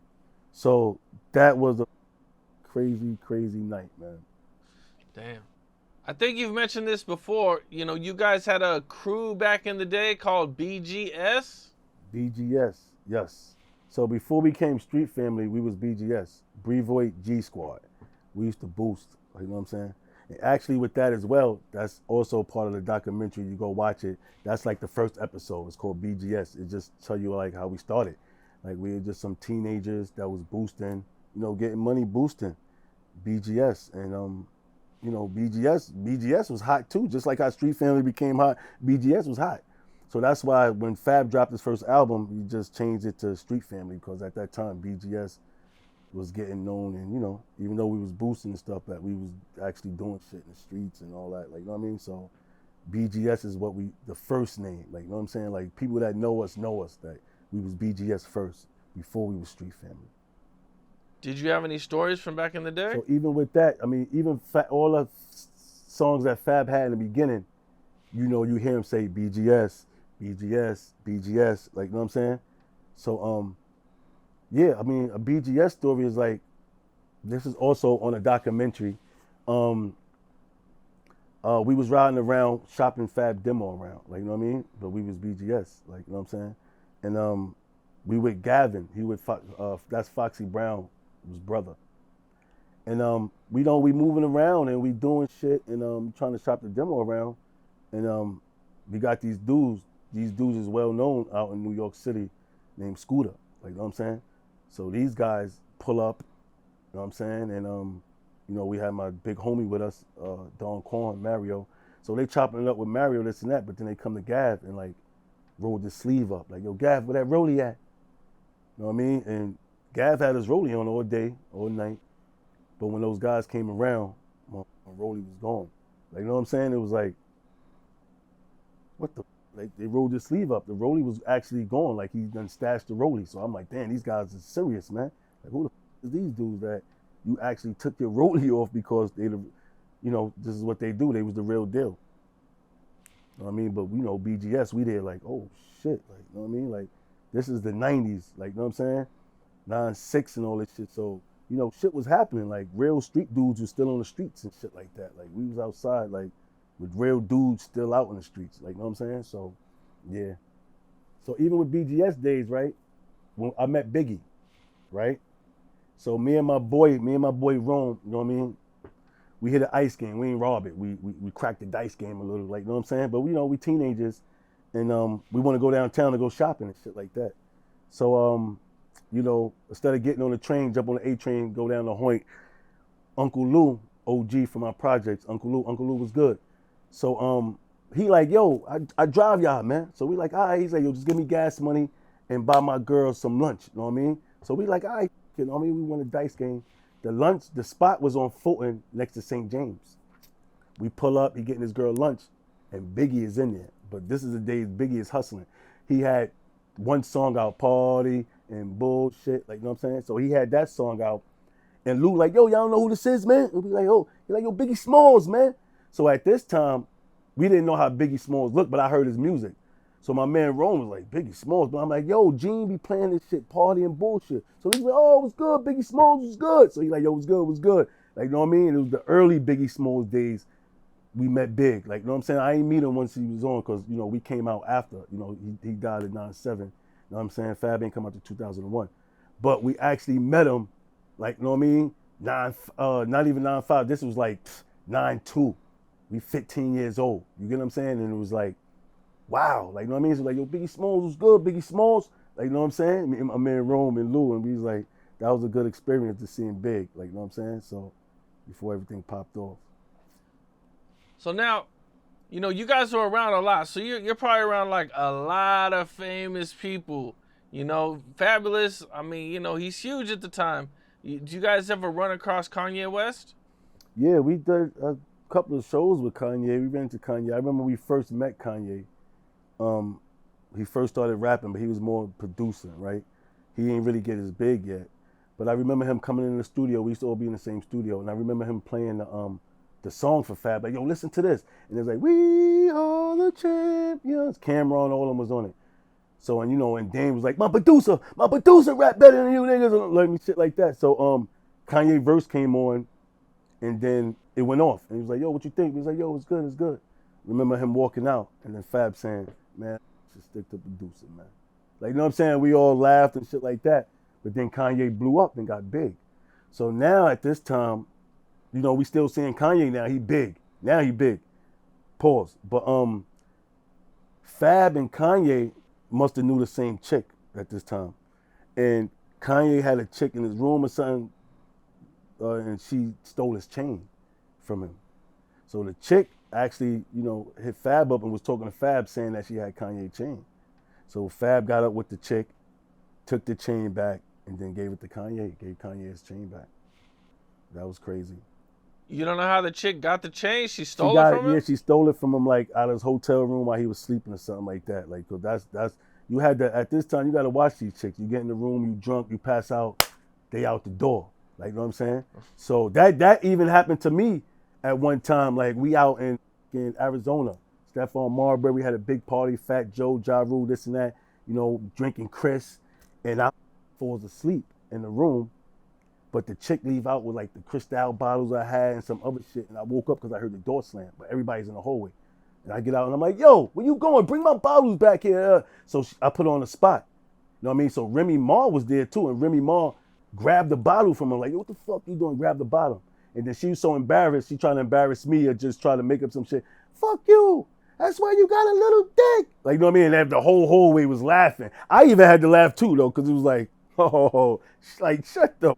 So that was a crazy, crazy night, man. Damn. I think you've mentioned this before. You know, you guys had a crew back in the day called BGS? BGS, yes. So before we became Street Family, we was BGS, Brevoy G Squad. We used to boost, you know what I'm saying? And actually with that as well, that's also part of the documentary. You go watch it. That's like the first episode. It's called BGS. It just tell you like how we started. Like we were just some teenagers that was boosting, you know, getting money boosting BGS. And, you know, BGS was hot too. Just like how Street Family became hot, BGS was hot. So that's why when Fab dropped his first album, he just changed it to Street Family, because at that time, BGS was getting known, and you know, even though we was boosting and stuff, that we was actually doing shit in the streets and all that, like, you know what I mean? So BGS is what the first name, like, you know what I'm saying? Like, people that know us, that we was BGS first before we was Street Family. Did you have any stories from back in the day? So even with that, I mean, even all the songs that Fab had in the beginning, you know, you hear him say BGS, BGS, BGS, like, you know what I'm saying? So, yeah, I mean, a BGS story is like, this is also on a documentary. We was riding around shopping Fab demo around, like, you know what I mean? But we was BGS, like, you know what I'm saying? And we with Gavin, that's Foxy Brown, his brother. And we moving around and we doing shit and trying to shop the demo around. And we got these dudes. These dudes is well known out in New York City, named Scooter. Like, you know what I'm saying? So these guys pull up, you know what I'm saying? And you know, we had my big homie with us, Don Quan, Mario. So they chopping it up with Mario, this and that. But then they come to Gav and like rolled his sleeve up, like, yo, Gav, where that rollie at? You know what I mean? And Gav had his rollie on all day, all night. But when those guys came around, my rollie was gone. Like, you know what I'm saying? It was like, what the? Like, they rolled his sleeve up. The rollie was actually gone. Like, he done stashed the rollie. So I'm like, damn, these guys are serious, man. Like, who the is these dudes that you actually took your rollie off because they, you know, this is what they do. They was the real deal. You know what I mean? But, you know, BGS, we there like, oh, shit. Like, you know what I mean? Like, this is the 90s. Like, you know what I'm saying? 9-6 and all this shit. So, you know, shit was happening. Like, real street dudes were still on the streets and shit like that. Like, we was outside, like, with real dudes still out in the streets. Like, you know what I'm saying? So, yeah. So, even with BGS days, right, when I met Biggie, right? So, me and my boy Rome, you know what I mean? We hit an ice game. We ain't rob it. We cracked the dice game a little, like, you know what I'm saying? But, you know, we teenagers, and we want to go downtown to go shopping and shit like that. So, you know, instead of getting on the train, jump on the A train, go down to Hoyt, Uncle Lou, OG from my projects, Uncle Lou was good. So he like, yo, I drive y'all, man. So we like, all right. He's like, yo, just give me gas money and buy my girl some lunch. You know what I mean? So we like, all right, you know what I mean? We won a dice game. The spot was on Fulton next to St. James. We pull up, he getting his girl lunch, and Biggie is in there. But this is the days Biggie is hustling. He had one song out, Party and Bullshit, like, you know what I'm saying? So he had that song out. And Lou like, yo, y'all don't know who this is, man? And we like, oh, he like, yo, Biggie Smalls, man. So at this time, we didn't know how Biggie Smalls looked, but I heard his music. So my man Rome was like, Biggie Smalls. But I'm like, yo, Gene be playing this shit, Party and Bullshit. So he's like, oh, it was good. Biggie Smalls was good. So he's like, yo, it was good. Like, you know what I mean? It was the early Biggie Smalls days. We met Big. Like, you know what I'm saying? I ain't meet him once he was on because, you know, we came out after. You know, he died in 97. You know what I'm saying? Fab ain't come out to 2001. But we actually met him, like, you know what I mean? Not even 9-5. This was like 9-2. We 15 years old. You get what I'm saying? And it was like, wow. Like, you know what I mean? It's like, yo, Biggie Smalls was good. Biggie Smalls. Like, you know what I'm saying? My man Rome and Lou, and we was like, that was a good experience to see him Big. Like, you know what I'm saying? So, before everything popped off. So now, you know, you guys are around a lot. So you're probably around like a lot of famous people. You know, Fabolous, I mean, you know, he's huge at the time. Did you guys ever run across Kanye West? Yeah, we did a couple of shows with Kanye. We ran into Kanye. I remember we first met Kanye. He first started rapping, but he was more producing, right? He didn't really get as big yet. But I remember him coming in the studio. We used to all be in the same studio. And I remember him playing the song for Fab. Like, yo, listen to this. And it was like, we are the champions. Cameron, all of them was on it. So, and you know, and Dame was like, my producer rap better than you niggas. Like, shit like that. So Kanye verse came on, and then it went off. And he was like, yo, what you think? He was like, yo, it's good. Remember him walking out, and then Fab saying, man, I should stick to producing, man. Like, you know what I'm saying? We all laughed and shit like that. But then Kanye blew up and got big. So now at this time, you know, we still seeing Kanye now. He big. Now he big. Pause. But Fab and Kanye must have knew the same chick at this time. And Kanye had a chick in his room or something, and she stole his chain from him. So the chick actually, you know, hit Fab up and was talking to Fab saying that she had Kanye chain. So Fab got up with the chick, took the chain back, and then gave it to Kanye. Gave Kanye his chain back. That was crazy. You don't know how the chick got the chain? She She stole it got from him? she stole it from him like out of his hotel room while he was sleeping or something like that. Like, 'cause that's you had to at this time you got to watch these chicks. You get in the room, you drunk, you pass out, they out the door. Like, you know what I'm saying? So that even happened to me at one time. Like, we out in Arizona, Stephon Marbury, we had a big party, Fat Joe, Ja Rule, this and that, you know, drinking Chris, and I falls asleep in the room. But the chick leave out with like the Cristal bottles I had and some other shit. And I woke up because I heard the door slam, but everybody's in the hallway. And I get out and I'm like, yo, where you going? Bring my bottles back here. So I put her on the spot. You know what I mean? So Remy Ma was there too. And Remy Ma grabbed the bottle from her. Like, yo, what the fuck you doing? Grab the bottle. And then she was so embarrassed. She tried to embarrass me or just try to make up some shit. Fuck you. That's why you got a little dick. Like, you know what I mean? And the whole hallway was laughing. I even had to laugh too, though, because it was like, oh, like, shut the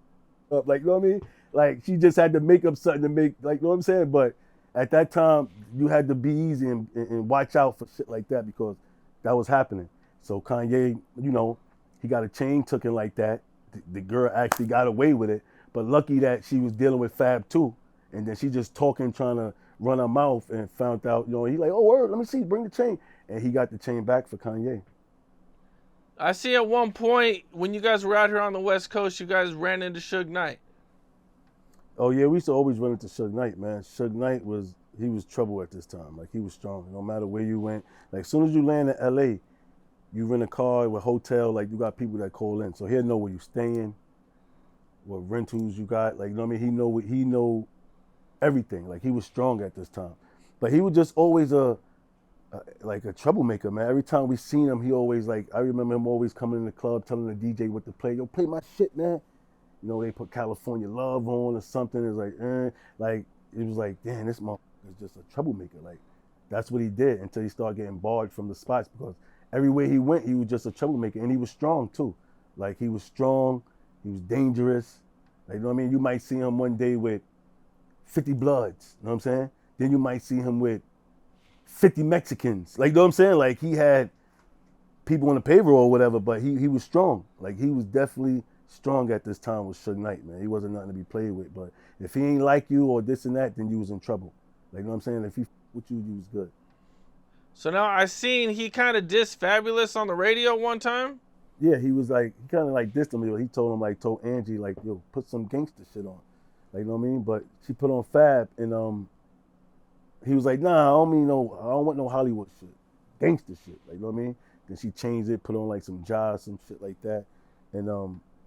up. Like, you know what I mean? Like, she just had to make up something to make, like, you know what I'm saying? But at that time, you had to be easy and watch out for shit like that because that was happening. So Kanye, you know, he got a chain taken like that. The girl actually got away with it. But lucky that she was dealing with Fab too. And then she just talking, trying to run her mouth and found out, you know, he like, oh, word, let me see, bring the chain. And he got the chain back for Kanye. I see at one point when you guys were out here on the West Coast, you guys ran into Suge Knight. Oh yeah, we used to always run into Suge Knight, man. Suge Knight was trouble at this time. Like, he was strong. No matter where you went. Like, as soon as you land in LA, you rent a car with hotel, like, you got people that call in. So he'll know where you staying, what rentals you got. Like, you know what I mean? He know everything. Like, he was strong at this time. But he was just always like a troublemaker, man. Every time we seen him, he always, like, I remember him always coming in the club telling the DJ what to play. Yo, play my shit, man. You know, they put California Love on or something. It's like, like, it was like, damn, this motherfucker is just a troublemaker. Like, that's what he did until he started getting barred from the spots because everywhere he went, he was just a troublemaker. And he was strong, too. Like, he was strong. He was dangerous. Like, you know what I mean? You might see him one day with 50 Bloods. You know what I'm saying? Then you might see him with 50 Mexicans. Like, you know what I'm saying? Like, he had people on the payroll or whatever, but he was strong. Like, he was definitely strong at this time with Suge Knight, man. He wasn't nothing to be played with. But if he ain't like you or this and that, then you was in trouble. Like, you know what I'm saying? If he with you, you was good. So now I seen he kind of dissed Fabolous on the radio one time. Yeah, he was like, he kind of like dissed him. He told him, like, told Angie, like, yo, put some gangster shit on. Like, you know what I mean? But she put on Fab, and he was like, nah, I don't want no Hollywood shit. Gangster shit. Like, you know what I mean? Then she changed it, put on like some jazz, some shit like that. And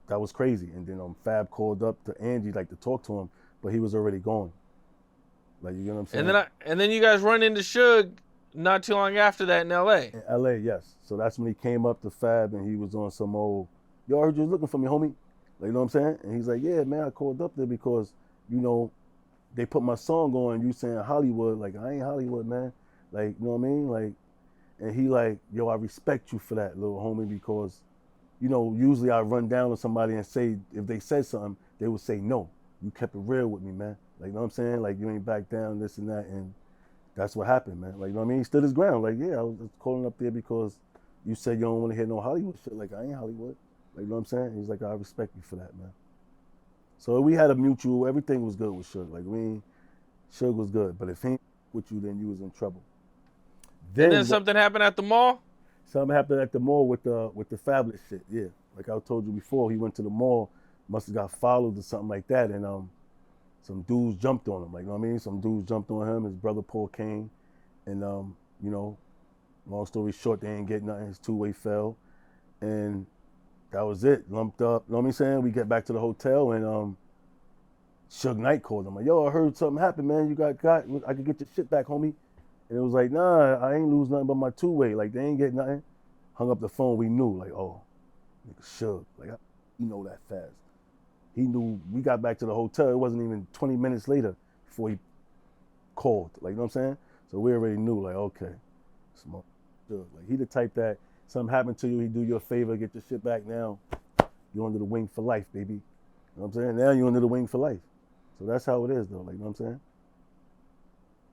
that was crazy. And then Fab called up to Angie, like, to talk to him, but he was already gone. Like, you know what I'm saying? And then you guys run into Suge not too long after that in LA. In LA, yes. So that's when he came up to Fab and he was on some old, yo, I heard you was looking for me, homie. Like, you know what I'm saying? And he's like, yeah, man, I called up there because, you know, they put my song on, you saying Hollywood. Like, I ain't Hollywood, man. Like, you know what I mean? Like, and he like, yo, I respect you for that, little homie, because, you know, usually I run down on somebody and say, if they said something, they would say, no, you kept it real with me, man. Like, you know what I'm saying? Like, you ain't back down, this and that. And that's what happened, man. Like, you know what I mean? He stood his ground. Like, yeah, I was calling up there because you said you don't want to hear no Hollywood shit. Like, I ain't Hollywood. Like, you know what I'm saying? He's like, I respect you for that, man. So we had a mutual, everything was good with Suge. Like, Suge was good. But if he ain't with you, then you was in trouble. Then something happened at the mall? Something happened at the mall with the Fabolous shit, yeah. Like I told you before, he went to the mall, must have got followed or something like that, and some dudes jumped on him. Like, you know what I mean? Some dudes jumped on him, his brother Paul came, and you know, long story short, they ain't get nothing, his two-way fell, and that was it, lumped up. You know what I'm saying? We get back to the hotel, and Suge Knight called him, like, yo, I heard something happened, man. You got, I could get your shit back, homie. And it was like, nah, I ain't lose nothing but my two-way. Like, they ain't get nothing. Hung up the phone, we knew, like, oh, nigga Suge. Like, you know that fast. He knew, we got back to the hotel, it wasn't even 20 minutes later before he called. Like, you know what I'm saying? So we already knew, like, okay, smart Suge. Like, he the type that something happened to you, he do you a favor, get your shit back now. You're under the wing for life, baby. You know what I'm saying? Now you're under the wing for life. So that's how it is, though. Like, you know what I'm saying?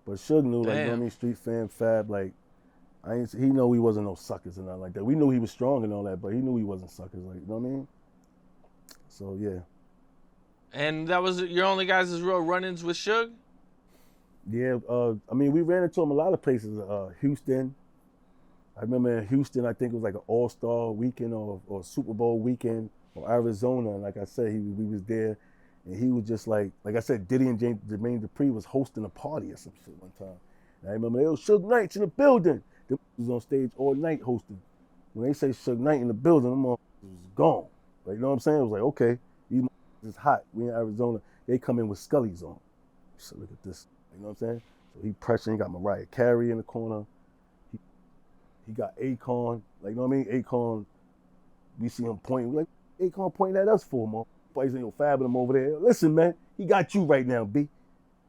But Suge knew, like, you know what I mean? Street fam, Fab, like, he know he wasn't no suckers and nothing like that. We knew he was strong and all that, but he knew he wasn't suckers, like, you know what I mean? So yeah. And that was your only guys' real run-ins with Suge? Yeah, I mean, we ran into him a lot of places. Houston. I remember in Houston, I think it was like an All-Star weekend or Super Bowl weekend, or Arizona. And like I said, we was there, and he was just like I said, Diddy and Jermaine Dupri was hosting a party or some shit one time. And I remember, yo, Suge Knight's in the building. They was on stage all night hosting. When they say Suge Knight in the building, them all was gone. Like, you know what I'm saying? It was like, okay, these it's hot. We in Arizona. They come in with Scullies on. So look at this. You know what I'm saying? So he pressuring, got Mariah Carey in the corner. He got Akon. Like, you know what I mean? Akon, we see him pointing. Like, Akon pointing at us for him. Boys ain't fabbing him over there. Listen, man, he got you right now, B.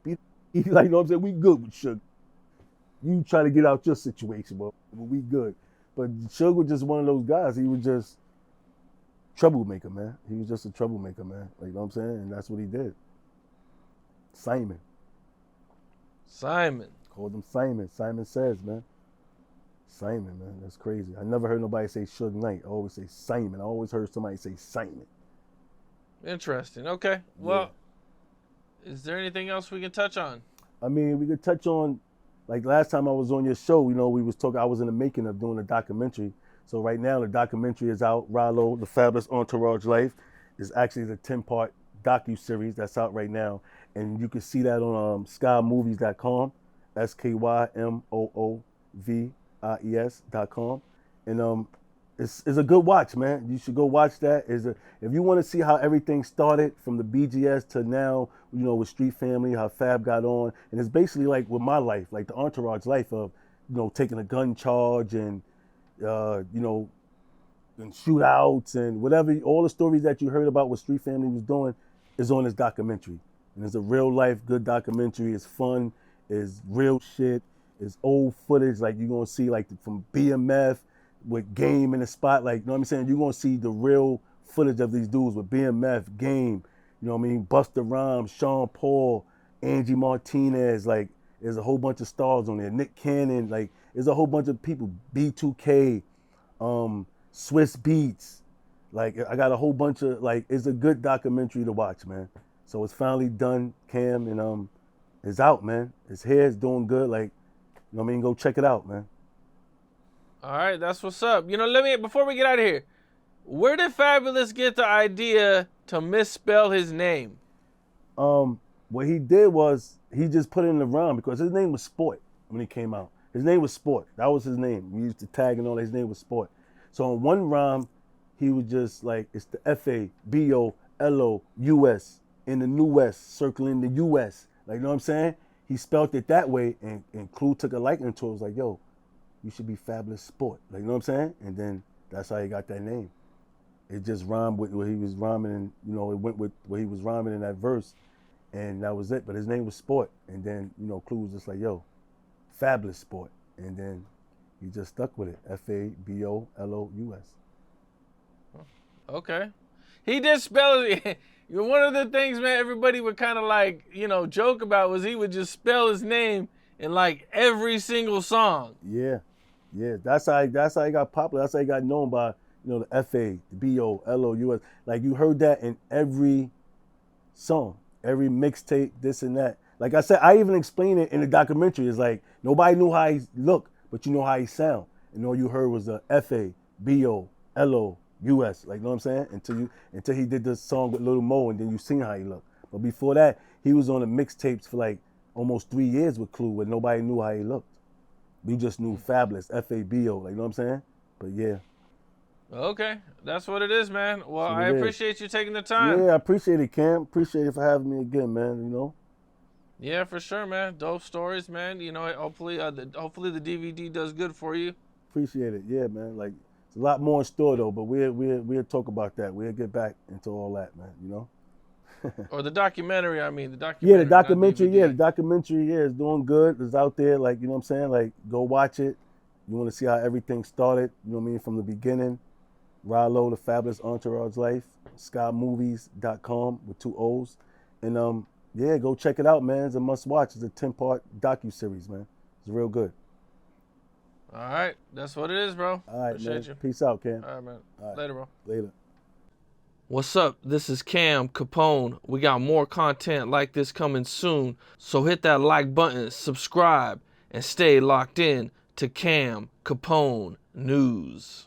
He like, you know what I'm saying? We good with Suge. You try to get out your situation, but we good. But Suge was just one of those guys. He was just troublemaker, man. He was just a troublemaker, man. Like, you know what I'm saying? And that's what he did. Simon. Called him Simon. Simon Says, man. Simon, man. That's crazy. I never heard nobody say Suge Knight. I always say Simon. I always heard somebody say Simon. Interesting. Okay. Well, is there anything else we can touch on? I mean, we could touch on, like last time I was on your show, you know, we was talking, I was in the making of doing a documentary. So right now the documentary is out. Ralow, The Fabolous Entourage Life is actually the 10-part docu-series that's out right now. And you can see that on skymovies.com, SKYMOOVIES.com. And it's a good watch, man. You should go watch that. If you want to see how everything started from the BGS to now, you know, with Street Family, how Fab got on. And it's basically like with my life, like the entourage life of, you know, taking a gun charge and, you know, and shootouts and whatever, all the stories that you heard about what Street Family was doing is on this documentary. And it's a real life, good documentary. It's fun, it's real shit, it's old footage. Like you're gonna see like from BMF with Game in the spot. Like, you know what I'm saying? You're gonna see the real footage of these dudes with BMF, Game, you know what I mean? Busta Rhymes, Sean Paul, Angie Martinez. Like, there's a whole bunch of stars on there. Nick Cannon, like, there's a whole bunch of people. B2K, Swiss Beats. Like, I got a whole bunch of, like, it's a good documentary to watch, man. So it's finally done, Cam, and it's out, man. It's here, it's doing good. Like, you know what I mean? Go check it out, man. All right, that's what's up. You know, before we get out of here, where did Fabolous get the idea to misspell his name? What he did was he just put it in the rhyme because his name was Sport when he came out. His name was Sport. That was his name. We used to tag and all. His name was Sport. So in one rhyme, he was just like, it's the Fabolous in the New West, circling the US. Like, you know what I'm saying? He spelled it that way, and Clue took a liking to it. It was like, yo, you should be Fabolous Sport. Like, you know what I'm saying? And then that's how he got that name. It just rhymed with what he was rhyming, and you know, it went with what he was rhyming in that verse, and that was it. But his name was Sport, and then, you know, Clue was just like, yo, Fabolous Sport, and then he just stuck with it. Fabolous. Okay. He did spell it. One of the things, man, everybody would kind of like, you know, joke about was he would just spell his name in like every single song. Yeah. That's how he got popular. That's how he got known by, you know, the Fabolous. Like, you heard that in every song, every mixtape, this and that. Like I said, I even explained it in the documentary. It's like nobody knew how he looked, but you know how he sound. And all you heard was the Fabolous. Like, you know what I'm saying? Until he did this song with Lil Mo, and then you seen how he looked. But before that, he was on the mixtapes for like almost 3 years with Clue, where nobody knew how he looked. We just knew Fabolous, Fabo, like, you know what I'm saying? But yeah. Okay, that's what it is, man. Well, I appreciate you taking the time. Yeah, I appreciate it, Cam. Appreciate it for having me again, man, you know? Yeah, for sure, man. Dope stories, man. You know, hopefully the DVD does good for you. Appreciate it, yeah, man. Like, it's a lot more in store, though, but we'll talk about that. We'll get back into all that, man, you know? Or the documentary, I mean, the documentary. Yeah, the documentary, is doing good. It's out there, like, you know what I'm saying? Like, go watch it. You want to see how everything started, you know what I mean, from the beginning. Ralow, The Fabolous Entourage Life, skymovies.com with 2 O's. And, yeah, go check it out, man. It's a must-watch. It's a 10-part docu-series, man. It's real good. All right. That's what it is, bro. All right, appreciate man. you. Peace out, Cam. All right, man. All right. Later, bro. Later. What's up? This is Cam Capone. We got more content like this coming soon, so hit that like button, subscribe, and stay locked in to Cam Capone News.